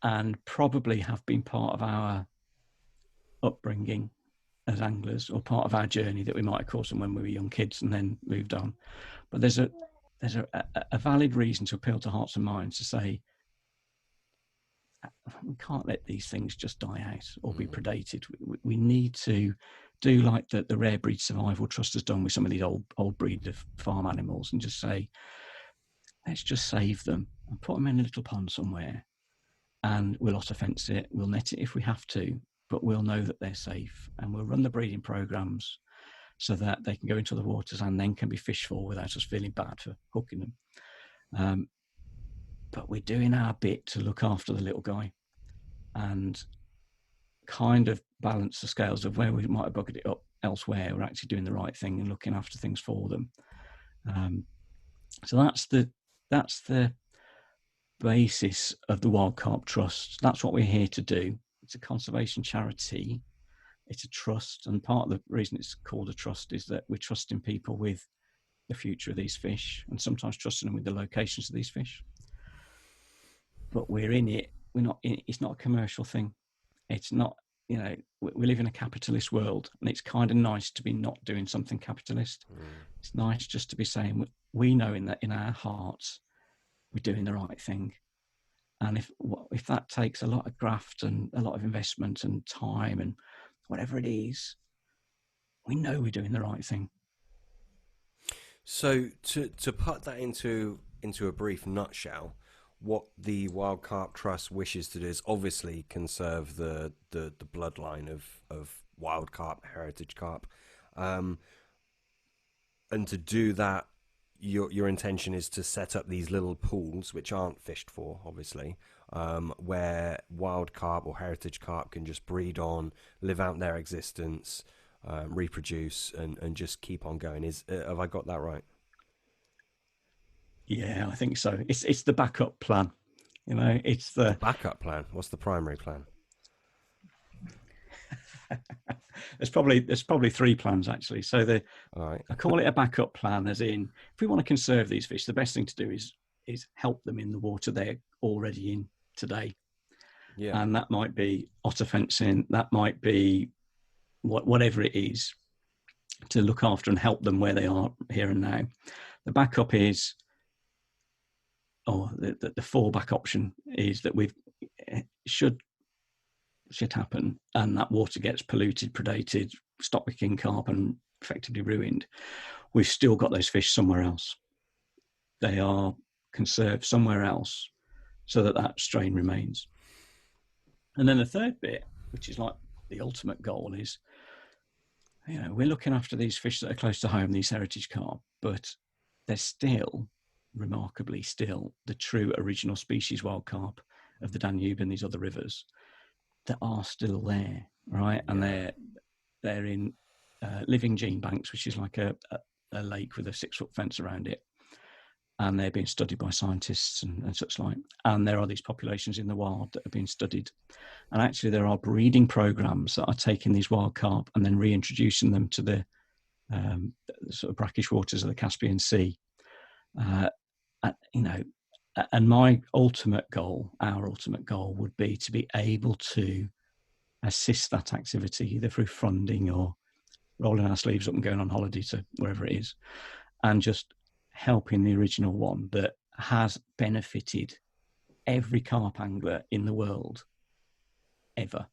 and probably have been part of our upbringing as anglers, or part of our journey that we might have caught them when we were young kids and then moved on. But there's a valid reason to appeal to hearts and minds to say, we can't let these things just die out or be predated. We need to do like the Rare Breed Survival Trust has done with some of these old breed of farm animals, and just say, let's just save them and put them in a little pond somewhere, and we'll auto fence it, we'll net it if we have to, but we'll know that they're safe, and we'll run the breeding programs so that they can go into the waters and then can be fished for without us feeling bad for hooking them. But we're doing our bit to look after the little guy and kind of balance the scales of where we might have buggered it up elsewhere. We're actually doing the right thing and looking after things for them. So that's the basis of the Wild Carp Trust. That's what we're here to do. It's a conservation charity. It's a trust, and part of the reason it's called a trust is that we're trusting people with the future of these fish, and sometimes trusting them with the locations of these fish. But we're in it. We're not in it. It's not a commercial thing. It's not, we live in a capitalist world, and it's kind of nice to be not doing something capitalist. It's nice just to be saying, we know in our hearts we're doing the right thing. And if that takes a lot of graft and a lot of investment and time and whatever it is, we know we're doing the right thing. So to put that into a brief nutshell, what the Wild Carp Trust wishes to do is obviously conserve the bloodline of wild carp, heritage carp, and to do that, your intention is to set up these little pools, which aren't fished for, obviously, where wild carp or heritage carp can just breed on, live out their existence, reproduce, and just keep on going. Have I got that right? Yeah, I think so. It's the backup plan. It's the backup plan. What's the primary plan? There's probably three plans actually. So all right. I call it a backup plan, as in, if we want to conserve these fish, the best thing to do is help them in the water they're already in today. Yeah. And that might be otter fencing, that might be whatever it is, to look after and help them where they are here and now. The backup is, the fallback option is that should shit happen and that water gets polluted, predated, stop picking carp and effectively ruined, we've still got those fish somewhere else. They are conserved somewhere else so that strain remains. And then the third bit, which is like the ultimate goal, is, we're looking after these fish that are close to home, these heritage carp, but they're still, remarkably still, the true original species wild carp of the Danube and these other rivers that are still there, right? And they're in living gene banks, which is like a lake with a 6-foot fence around it, and they're being studied by scientists and such like. And there are these populations in the wild that are being studied, and actually there are breeding programs that are taking these wild carp and then reintroducing them to the sort of brackish waters of the Caspian Sea. And my ultimate goal, our ultimate goal, would be to be able to assist that activity either through funding or rolling our sleeves up and going on holiday to wherever it is, and just helping the original one that has benefited every carp angler in the world ever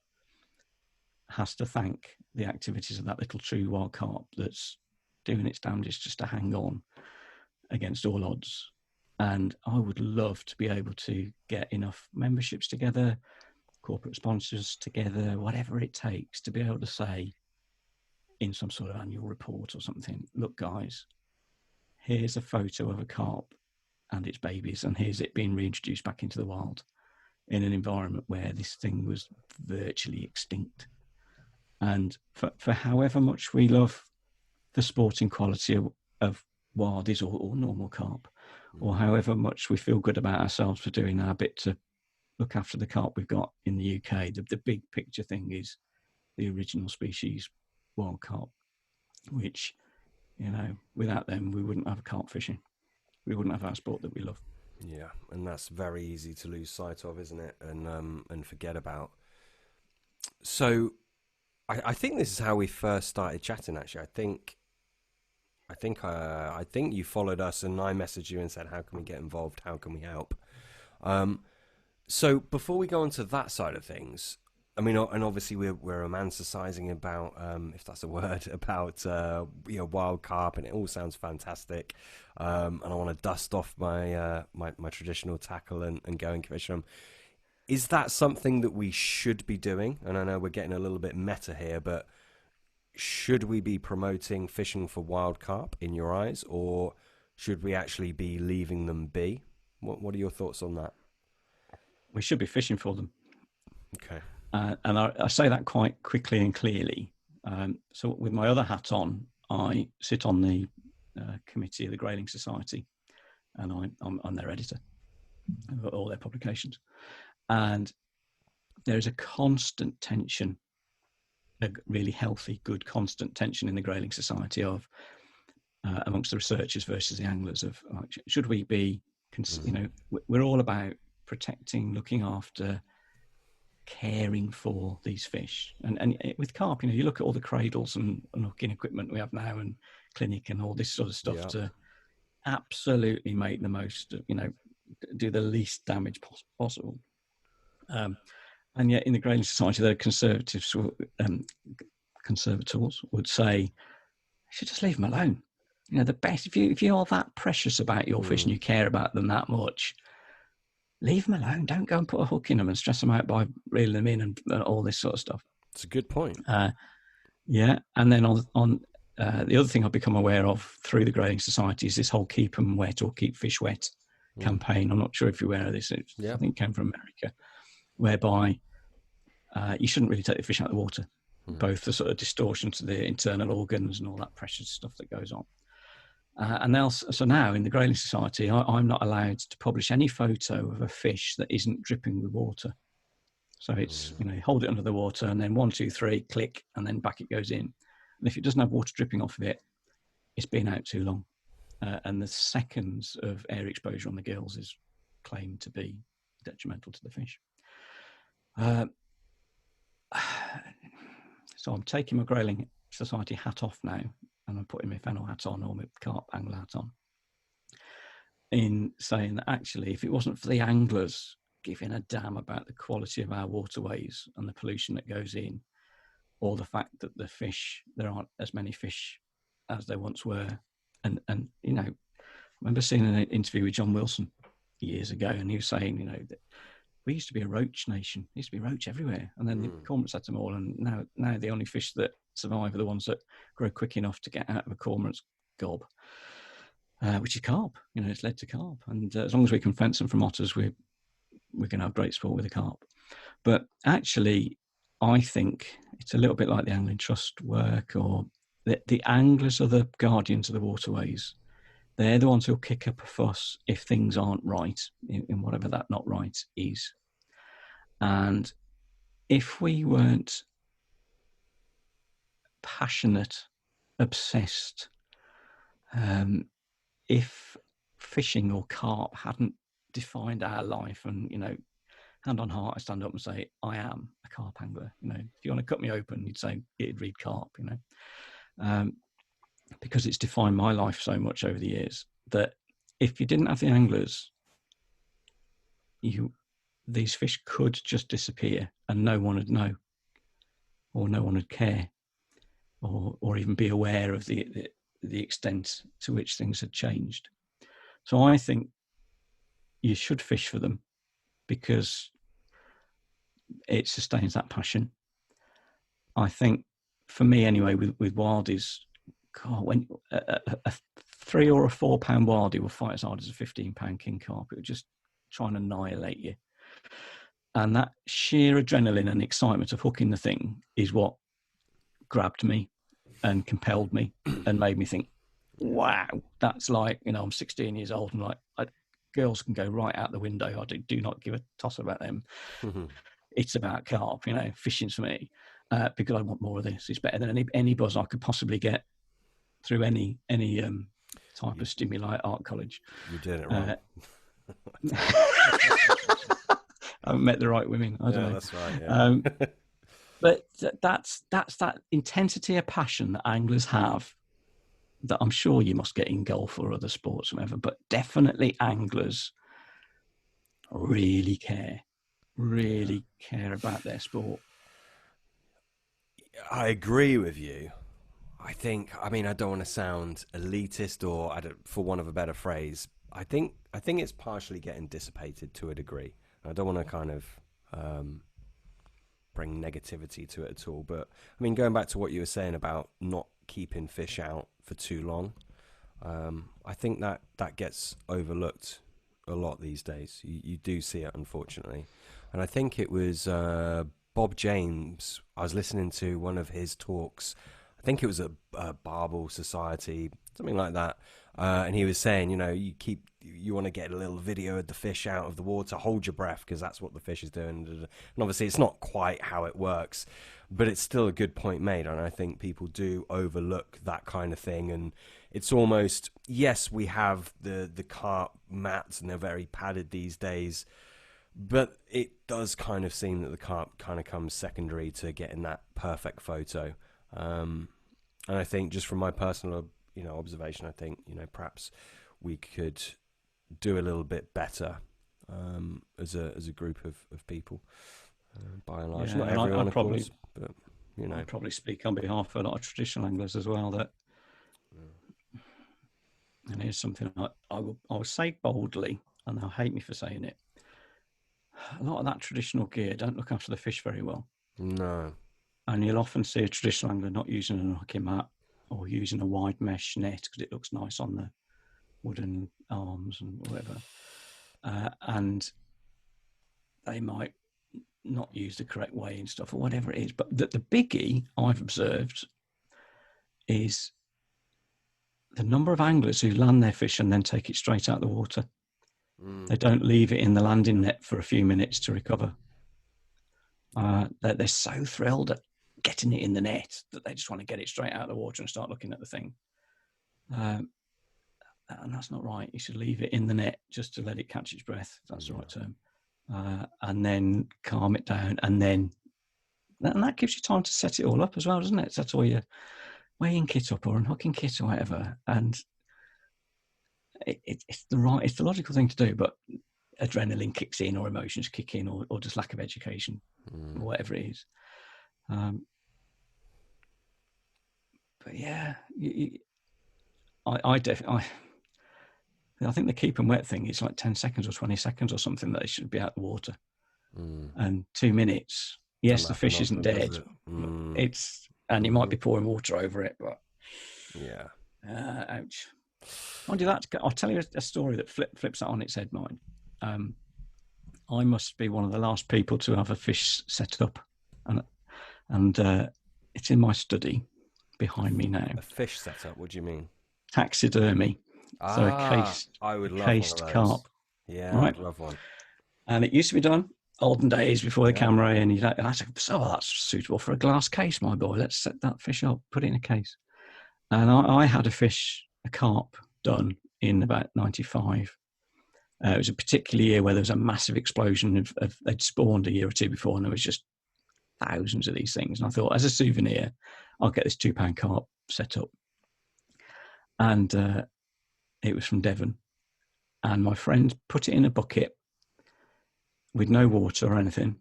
has to thank the activities of that little true wild carp that's doing its damnedest just to hang on against all odds. And I would love to be able to get enough memberships together, corporate sponsors together, whatever it takes, to be able to say in some sort of annual report or something, look guys, here's a photo of a carp and its babies, and here's it being reintroduced back into the wild in an environment where this thing was virtually extinct. And for however much we love the sporting quality of wildies or normal carp, or however much we feel good about ourselves for doing our bit to look after the carp we've got in the UK, the big picture thing is the original species wild carp, which, without them we wouldn't have carp fishing. We wouldn't have our sport that we love. Yeah, and that's very easy to lose sight of, isn't it? And forget about. So I think this is how we first started chatting. Actually, I think you followed us, and I messaged you and said, "How can we get involved? How can we help?" So before we go on to that side of things, I mean, and obviously we're romanticizing about, if that's a word, about wild carp, and it all sounds fantastic. And I want to dust off my my traditional tackle and go and commission them. Is that something that we should be doing? And I know we're getting a little bit meta here, but should we be promoting fishing for wild carp in your eyes, or should we actually be leaving them be? What are your thoughts on that? We should be fishing for them. Okay. And I say that quite quickly and clearly. So with my other hat on, I sit on the committee of the Grayling Society, and I'm their editor of all their publications. And there's a constant tension, a really healthy, good, constant tension in the Grayling Society of amongst the researchers versus the anglers of should we be, we're all about protecting, looking after, caring for these fish. And with carp, you look at all the cradles and hooking equipment we have now and clinic and all this sort of stuff to absolutely make the most, do the least damage possible. And yet in the Grayling Society, the conservatives, conservators would say, you should just leave them alone. The best, if you're that precious about your fish and you care about them that much, leave them alone. Don't go and put a hook in them and stress them out by reeling them in and all this sort of stuff. It's a good point. Yeah. And then on the other thing I've become aware of through the Grayling Society is this whole keep them wet or keep fish wet campaign. I'm not sure if you're aware of this. I think it came from America, whereby you shouldn't really take the fish out of the water, both the sort of distortion to the internal organs and all that precious stuff that goes on. So now in the Grayling Society, I'm not allowed to publish any photo of a fish that isn't dripping with water. So it's, hold it under the water and then 1, 2, 3, click, and then back it goes in. And if it doesn't have water dripping off of it, it's been out too long. And the seconds of air exposure on the gills is claimed to be detrimental to the fish. So I'm taking my Grayling Society hat off now, and I'm putting my fennel hat on or my carp angler hat on, in saying that actually, if it wasn't for the anglers giving a damn about the quality of our waterways and the pollution that goes in, or the fact that the fish, there aren't as many fish as there once were. And I remember seeing an interview with John Wilson years ago, and he was saying, that we used to be a roach nation. There used to be roach everywhere. And then the cormorants had them all. And now the only fish that survive are the ones that grow quick enough to get out of a cormorant's gob, which is carp. It's led to carp. And as long as we can fence them from otters, we're going to have great sport with the carp. But actually, I think it's a little bit like the Angling Trust work, or the anglers are the guardians of the waterways. They're the ones who'll kick up a fuss if things aren't right, in whatever that not right is. And if we weren't passionate, obsessed, if fishing or carp hadn't defined our life, and, hand on heart, I stand up and say, I am a carp angler. If you want to cut me open, you'd say it'd read carp, because it's defined my life so much over the years that if you didn't have the anglers, these fish could just disappear and no one would know, or no one would care, or even be aware of the extent to which things had changed. So I think you should fish for them because it sustains that passion. I think, for me anyway, with wildies, when a 3 or a 4 pound wildie will fight as hard as a 15 pound king carp. It will just try and annihilate you. And that sheer adrenaline and excitement of hooking the thing is what grabbed me and compelled me and made me think, wow, that's like, I'm 16 years old and girls can go right out the window. I do not give a toss about them. Mm-hmm. It's about carp, fishing's for me, because I want more of this. It's better than any buzz I could possibly get through any type of stimuli at art college. You did it right. I haven't met the right women. I don't know. That's right. Yeah. But that's that intensity of passion that anglers have that I'm sure you must get in golf or other sports or whatever, but definitely anglers really care about their sport. I agree with you. I mean, I don't want to sound elitist or, for want of a better phrase, I think it's partially getting dissipated to a degree. I don't want to kind of bring negativity to it at all. But, I mean, going back to what you were saying about not keeping fish out for too long, I think that gets overlooked a lot these days. You do see it, unfortunately. And I think it was Bob James. I was listening to one of his talks. I think it was a Barbel Society, something like that. And he was saying, you want to get a little video of the fish out of the water, hold your breath, because that's what the fish is doing. And obviously it's not quite how it works, but it's still a good point made. And I think people do overlook that kind of thing. And it's almost, yes, we have the carp mats and they're very padded these days, but it does kind of seem that the carp kind of comes secondary to getting that perfect photo. And I think just from my personal, observation, I think, perhaps we could do a little bit better as a group of people, by and large. Yeah, not everyone, of course, but I probably speak on behalf of a lot of traditional anglers as well. That, and here's something I will say boldly, and they'll hate me for saying it. A lot of that traditional gear don't look after the fish very well. No. And you'll often see a traditional angler not using an hooking mat or using a wide mesh net because it looks nice on the wooden arms and whatever. And they might not use the correct way and stuff or whatever it is. But the biggie I've observed is the number of anglers who land their fish and then take it straight out of the water. They don't leave it in the landing net for a few minutes to recover. They're so thrilled at getting it in the net that they just want to get it straight out of the water and start looking at the thing. And that's not right. You should leave it in the net just to let it catch its breath, if that's the right term. And then calm it down. And that gives you time to set it all up as well, doesn't it? Set all your weighing kit up or unhooking kit or whatever. And it's the logical thing to do, but adrenaline kicks in or emotions kick in or just lack of education or whatever it is. But yeah, I think the keep and wet thing is like 10 seconds or 20 seconds or something that it should be out the water. And 2 minutes. Yes, the fish isn't dead. And you might be pouring water over it, but yeah. Ouch. Mind you, I'll tell you a story that flips that on its head, mine. I must be one of the last people to have a fish set up, and it's in my study behind me now. A fish setup? What do you mean? Taxidermy. So a cased carp. Yeah, right? I'd love one. And it used to be done olden days before the camera, and I said, that's suitable for a glass case, my boy. Let's set that fish up, put it in a case. And I had a carp done in about 95. It was a particular year where there was a massive explosion they'd spawned a year or two before, and there was just thousands of these things. And I thought, as a souvenir, I'll get this £2 carp set up. And it was from Devon. And my friend put it in a bucket with no water or anything,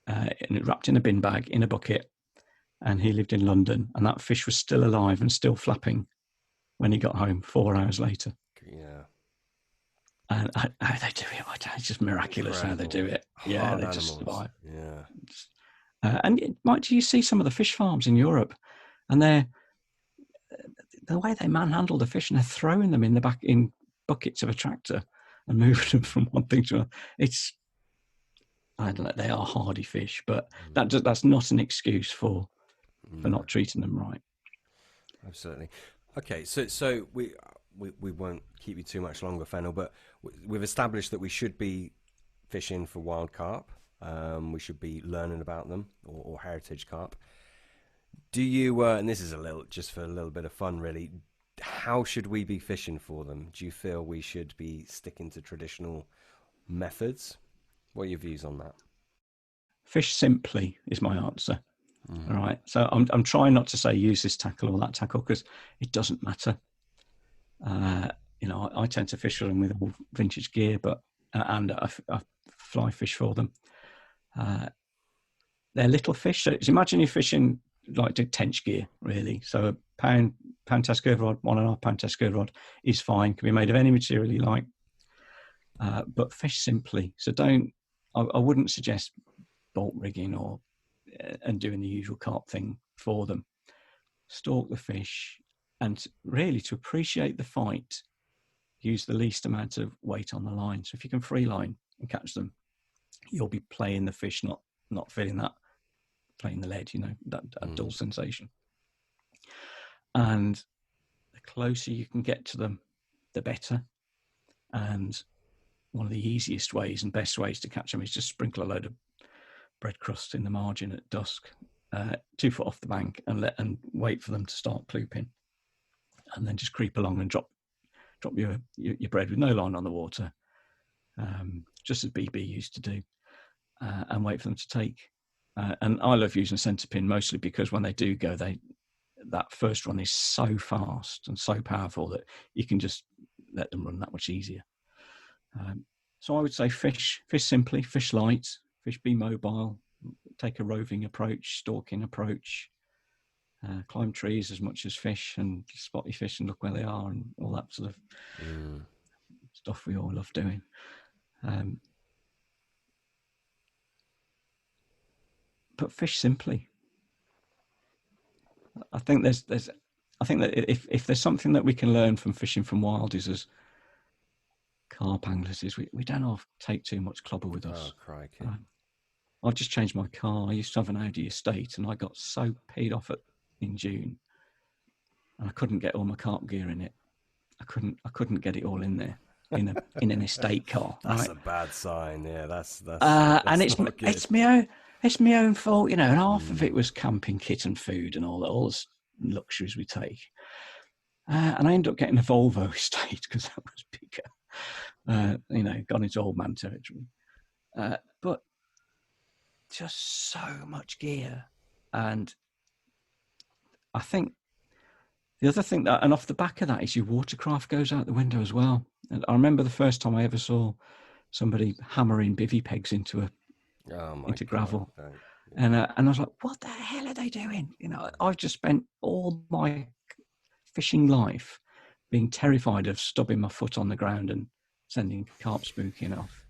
and it wrapped in a bin bag in a bucket. And he lived in London, and that fish was still alive and still flapping when he got home 4 hours later. Yeah. And how they do it, it's just miraculous. Incredible. How they do it. Yeah, Hard they animals. just survive. Yeah. And do you see some of the fish farms in Europe, and the way they manhandle the fish, and they're throwing them in buckets of a tractor and moving them from one thing to another. I don't know, they are hardy fish, but that's not an excuse for not treating them right. Absolutely. Okay, so we won't keep you too much longer, Fennell, but we've established that we should be fishing for wild carp. We should be learning about them, or heritage carp. Do you, and this is just for a little bit of fun, really, how should we be fishing for them? Do you feel we should be sticking to traditional methods? What are your views on that? Fish simply is my answer. All right. So I'm trying not to say use this tackle or that tackle, because it doesn't matter. I tend to fish for them with all vintage gear, but and I fly fish for them. They're little fish. So imagine you're fishing like tench gear, really. So a pound test curve rod, 1.5 pound test curve rod is fine. Can be made of any material you like, but fish simply. So I wouldn't suggest bolt rigging and doing the usual carp thing for them. Stalk the fish, and really to appreciate the fight, use the least amount of weight on the line. So if you can free line and catch them, you'll be playing the fish, not feeling that playing the lead, that dull sensation. And the closer you can get to them, the better. And one of the easiest ways and best ways to catch them is just sprinkle a load of bread crust in the margin at dusk, 2 foot off the bank, and wait for them to start klooping, and then just creep along and drop your bread with no line on the water, just as BB used to do, and wait for them to take. And I love using a centre pin mostly because when they do go, that first run is so fast and so powerful that you can just let them run that much easier. So I would say fish simply, fish light, fish be mobile, take a roving approach, stalking approach, climb trees as much as fish, and spot your fish and look where they are, and all that sort of stuff we all love doing. But fish simply. I think that if there's something that we can learn from fishing from wildies as carp anglers, is we don't have to take too much clobber with us. Oh, crikey. I've just changed my car. I used to have an Audi Estate, and I got so peed off in June, and I couldn't get all my carp gear in it. I couldn't get it all in there in an estate car. That's right? A bad sign. Yeah, that's and it's my own fault, and half of it was camping kit and food and all those luxuries we take. And I ended up getting a Volvo Estate because that was bigger. Gone into old man territory. But just so much gear. And I think the other thing and off the back of that is your watercraft goes out the window as well. And I remember the first time I ever saw somebody hammering bivvy pegs into gravel. And I was like, what the hell are they doing? I've just spent all my fishing life being terrified of stubbing my foot on the ground and sending carp spooking off.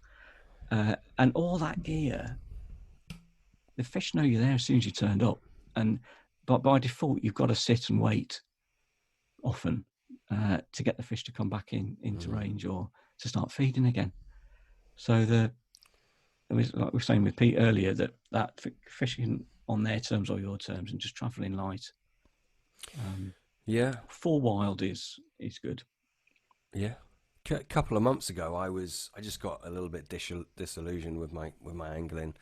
And all that gear, the fish know you're there as soon as you turned up. But by default, you've got to sit and wait often to get the fish to come back into range or to start feeding again. So it was like we were saying with Pete earlier, that fishing on their terms or your terms and just travelling light. For wild is good. Yeah. A couple of months ago, I just got a little bit disillusioned with my angling.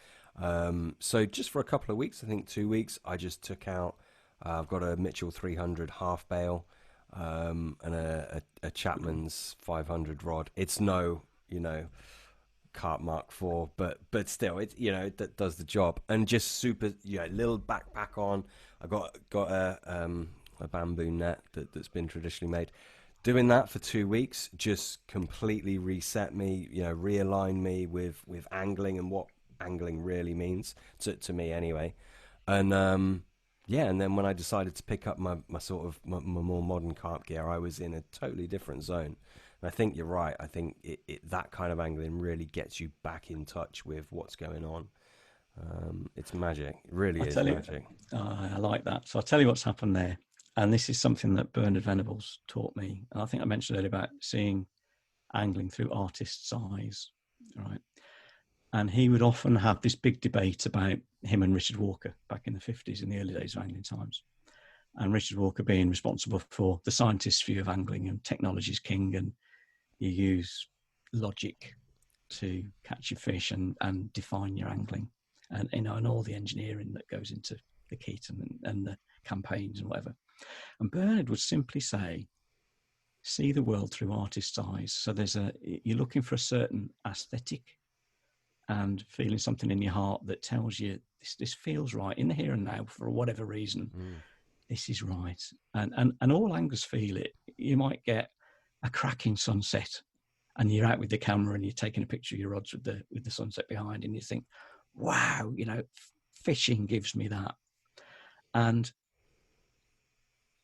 So just for a couple of weeks, I think 2 weeks, I just took out. I've got a Mitchell 300 half bail and a Chapman's 500 rod. It's no, Carp Mark IV, but still, that does the job. And just super, little backpack on. I got a bamboo net that's been traditionally made. Doing that for 2 weeks just completely reset me, realign me with angling and what angling really means to me anyway. And and then when I decided to pick up my more modern carp gear, I was in a totally different zone. And I think you're right. I think that kind of angling really gets you back in touch with what's going on. It's magic. It really is magic. I like that. So I'll tell you what's happened there. And this is something that Bernard Venables taught me. And I think I mentioned earlier about seeing angling through artist's eyes, right? And he would often have this big debate about him and Richard Walker back in the 50s, in the early days of angling times. And Richard Walker being responsible for the scientist's view of angling, and technology's king, and you use logic to catch your fish and define your angling, and all the engineering that goes into the kit and the campaigns and whatever. And Bernard would simply say, see the world through artist's eyes. So you're looking for a certain aesthetic, and feeling something in your heart that tells you this feels right in the here and now for whatever reason. This is right. And all anglers feel it. You might get a cracking sunset and you're out with the camera and you're taking a picture of your rods with the sunset behind, and you think, wow, fishing gives me that. And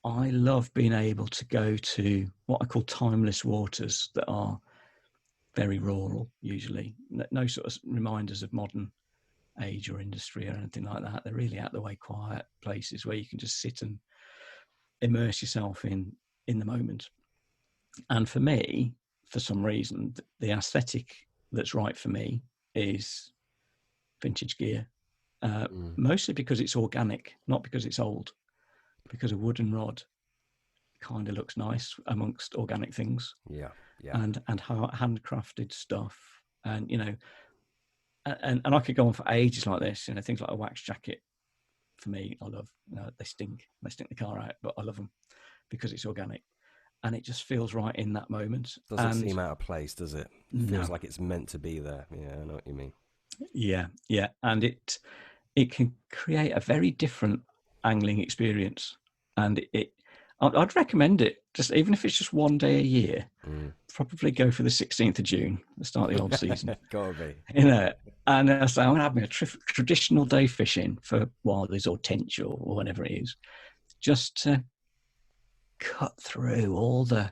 I love being able to go to what I call timeless waters that are very rural, usually. No sort of reminders of modern age or industry or anything like that. They're really out the way, quiet places where you can just sit and immerse yourself in the moment. And for me, for some reason, the aesthetic that's right for me is vintage gear, mostly because it's organic, not because it's old, because a wooden rod kind of looks nice amongst organic things. Yeah. And handcrafted stuff, and and I could go on for ages like this. Things like a wax jacket, for me, I love. They stink the car out, but I love them because it's organic, and it just feels right in that moment. Doesn't seem out of place, does it? It feels like it's meant to be there. Yeah, I know what you mean. Yeah, and it can create a very different angling experience, and I'd recommend it, just even if it's just one day a year. Probably go for the 16th of June, the start of the old season. Gotta be. And I say, I'm going to have me a traditional day fishing for Wilders or Tench or whatever it is, just to cut through all the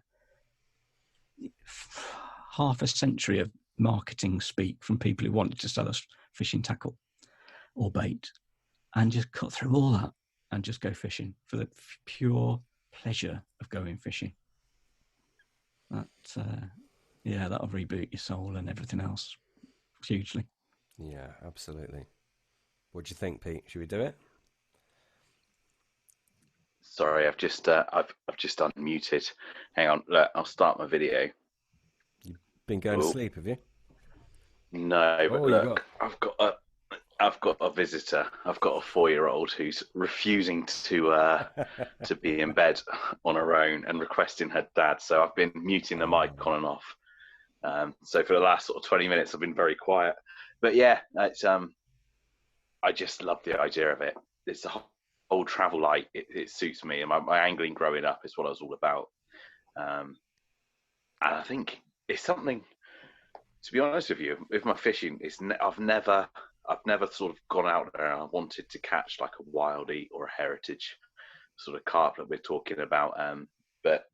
half a century of marketing speak from people who wanted to sell us fishing tackle or bait, and just cut through all that and just go fishing for the pure pleasure of going fishing. That'll reboot your soul and everything else hugely. Yeah, absolutely. What do you think, Pete? Should we do it? Sorry, I've just unmuted. Hang on, look, I'll start my video. You've been going to sleep, have you? No, but look, I've got a visitor. I've got a 4-year-old who's refusing to be in bed on her own and requesting her dad. So I've been muting the mic on and off. So for the last sort of 20 minutes, I've been very quiet. But yeah, it's I just love the idea of it. It's the whole travel light. It suits me, and my angling growing up is what I was all about. And I think it's something. To be honest with you, with my fishing, I've never sort of gone out there and I wanted to catch like a wildie or a heritage sort of carp that we're talking about. But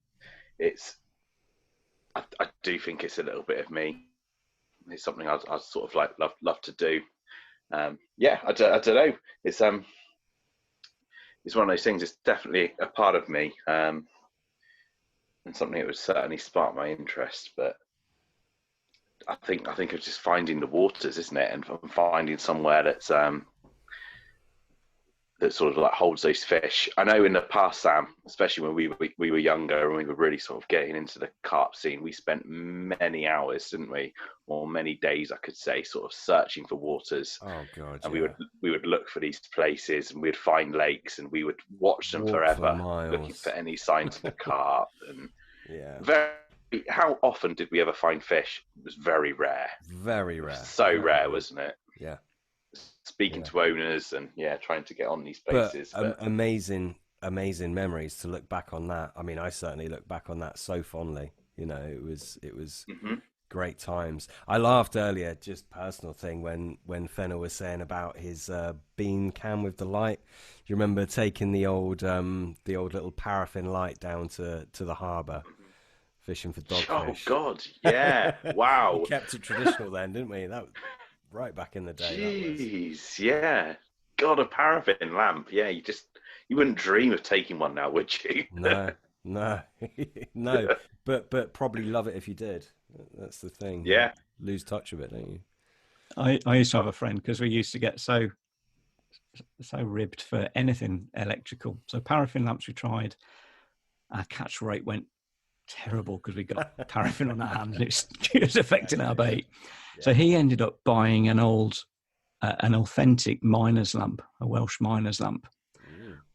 I do think it's a little bit of me. It's something I sort of like love to do. I don't know. It's one of those things. It's definitely a part of me, and something that would certainly spark my interest. But I think it's just finding the waters, isn't it? And finding somewhere that's that sort of like holds those fish. I know in the past, Sam, especially when we were younger and we were really sort of getting into the carp scene, we spent many hours, didn't we, or many days, I could say, sort of searching for waters. Oh God! And we would look for these places, and we'd find lakes, and we would watch them forever, looking for any signs of carp. And how often did we ever find fish? It was very rare. Very rare. So rare, wasn't it? Yeah. Speaking to owners and trying to get on these places. But amazing memories to look back on that. I mean, I certainly look back on that so fondly. It was great times. I laughed earlier, just personal thing, when Fenner was saying about his bean can with the light. Do you remember taking the old little paraffin light down to the harbour? Fishing for dogfish. Oh God, yeah! Wow. We kept it traditional then, didn't we? That was right back in the day. Jeez, yeah. God, a paraffin lamp. Yeah, you wouldn't dream of taking one now, would you? No. No. But probably love it if you did. That's the thing. Yeah. You lose touch of it, don't you? I used to have a friend, because we used to get so ribbed for anything electrical. So paraffin lamps we tried. Our catch rate went terrible because we got paraffin on our hands and it was affecting our bait. Yeah. So he ended up buying an authentic miner's lamp, a Welsh miner's lamp,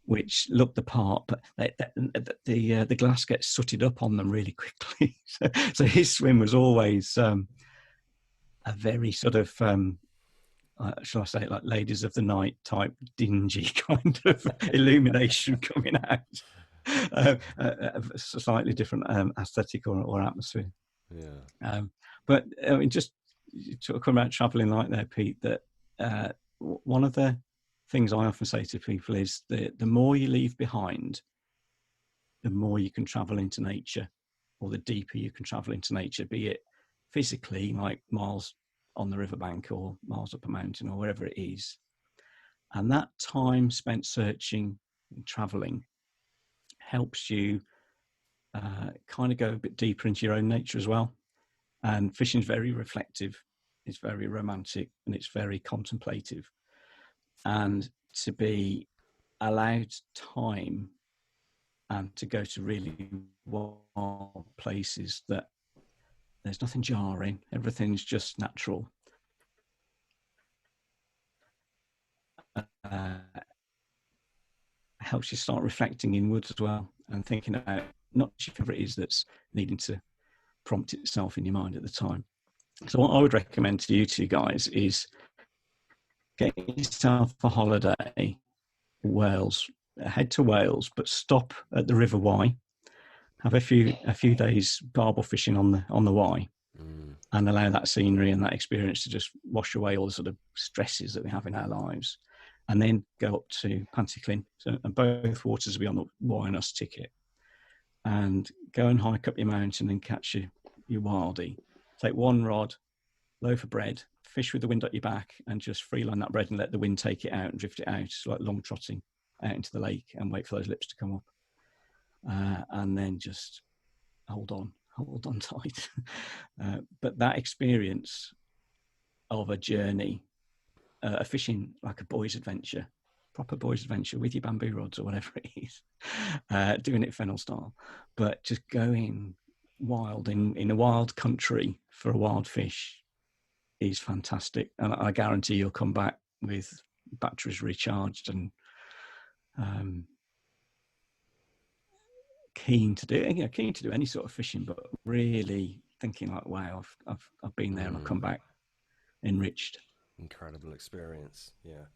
which looked the part, but the glass gets sooted up on them really quickly. So his swim was always a very sort of shall I say, like ladies of the night type dingy kind of illumination coming out. A slightly different aesthetic or atmosphere. Yeah. But I mean, just talking about traveling like that, Pete, that one of the things I often say to people is that the more you leave behind, the more you can travel into nature, or the deeper you can travel into nature, be it physically, like miles on the riverbank or miles up a mountain or wherever it is. And that time spent searching and traveling helps you kind of go a bit deeper into your own nature as well. And fishing is very reflective, it's very romantic, and it's very contemplative. And to be allowed time and to go to really wild places that there's nothing jarring, everything's just natural. Helps you start reflecting inwards as well and thinking about not just whatever it is that's needing to prompt itself in your mind at the time. So what I would recommend to you two guys is get yourself a holiday, Wales, head to Wales, but stop at the River Wye, have a few days barbel fishing on the Wye, and allow that scenery and that experience to just wash away all the sort of stresses that we have in our lives, and then go up to Panticlin. So, and both waters will be on the Wye and Us ticket, and go and hike up your mountain and catch your wildie. Take one rod, loaf of bread, fish with the wind at your back, and just freeline that bread and let the wind take it out and drift it out. It's like long trotting out into the lake and wait for those lips to come up. And then just hold on tight. But that experience of a journey, a fishing like a boy's adventure, proper boy's adventure with your bamboo rods or whatever it is, doing it Fennel style, but just going wild in a wild country for a wild fish is fantastic. And I guarantee you'll come back with batteries recharged and keen to do any sort of fishing, but really thinking like, wow, I've been there and I've come back enriched. Incredible experience. Yeah.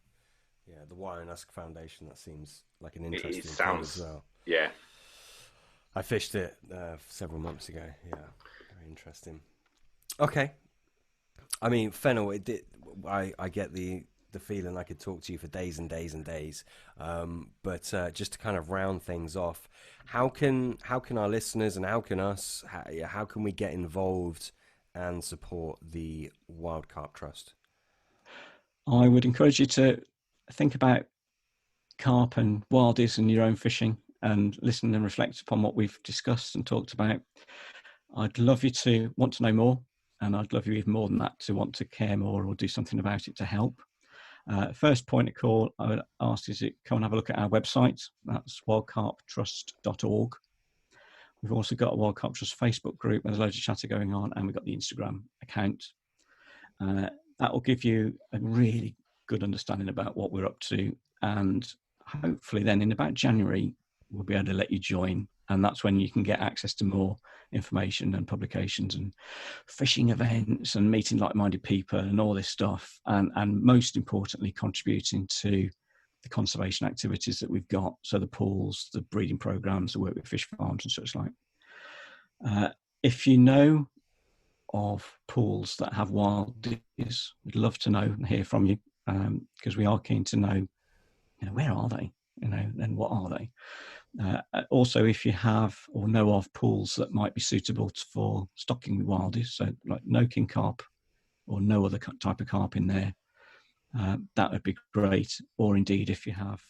The Wye and Usk Foundation, that seems like an interesting thing as well. Yeah, I fished it several months ago. Yeah, very interesting. Okay, I mean, Fennel, I get the feeling I could talk to you for days and days and days. But just to kind of round things off, how can our listeners and how can we get involved and support the Wild Carp Trust? I would encourage you to think about carp and wildies and your own fishing and listen and reflect upon what we've discussed and talked about. I'd love you to want to know more, and I'd love you even more than that to want to care more or do something about it to help. First point of call, I would ask is come and have a look at our website. That's wildcarptrust.org. We've also got a Wild Carp Trust Facebook group. There's loads of chatter going on, and we've got the Instagram account. That will give you a really good understanding about what we're up to, and hopefully then in about January we'll be able to let you join, and that's when you can get access to more information and publications and fishing events and meeting like-minded people and all this stuff, and most importantly contributing to the conservation activities that we've got, so the pools, the breeding programs, the work with fish farms and such like. If you know of pools that have wildies, we'd love to know and hear from you, because we are keen to know, where are they, and what are they. Also, if you have or know of pools that might be suitable for stocking with wildies, so like no king carp or no other type of carp in there, that would be great. Or indeed, if you have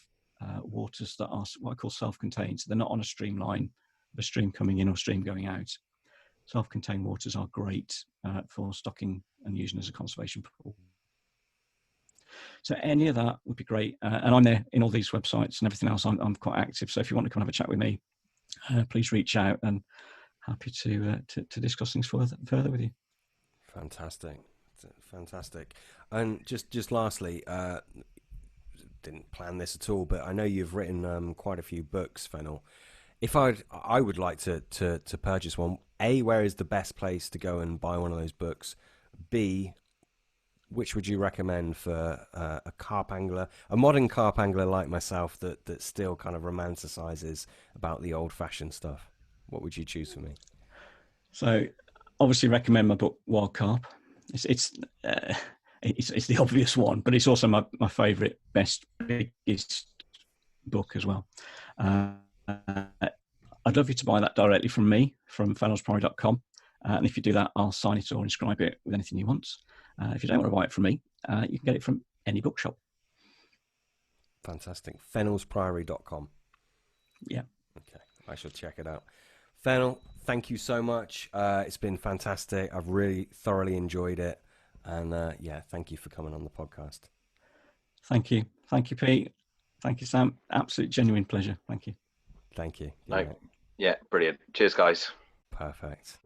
waters that are what I call self-contained, so they're not on a streamline, a stream coming in or stream going out. Self-contained waters are great for stocking and using as a conservation pool. So any of that would be great. And I'm there in all these websites and everything else. I'm quite active. So if you want to come and have a chat with me, please reach out, and happy to discuss things further with you. Fantastic. And just lastly, didn't plan this at all, but I know you've written quite a few books, Fennel. If I would like to purchase one, A, where is the best place to go and buy one of those books? B, which would you recommend for a carp angler, a modern carp angler like myself that still kind of romanticizes about the old-fashioned stuff? What would you choose for me? So, obviously, recommend my book Wild Carp. It's the obvious one, but it's also my favourite, biggest book as well. I'd love you to buy that directly from me, from fennellspriory.com. And if you do that, I'll sign it or inscribe it with anything you want. If you don't want to buy it from me, you can get it from any bookshop. Fantastic. Fennellspriory.com. Yeah. Okay, I shall check it out. Fennell, thank you so much. It's been fantastic. I've really thoroughly enjoyed it. And thank you for coming on the podcast. Thank you. Thank you, Pete. Thank you, Sam. Absolute genuine pleasure. Thank you. Thank you. Yeah, brilliant. Cheers, guys. Perfect.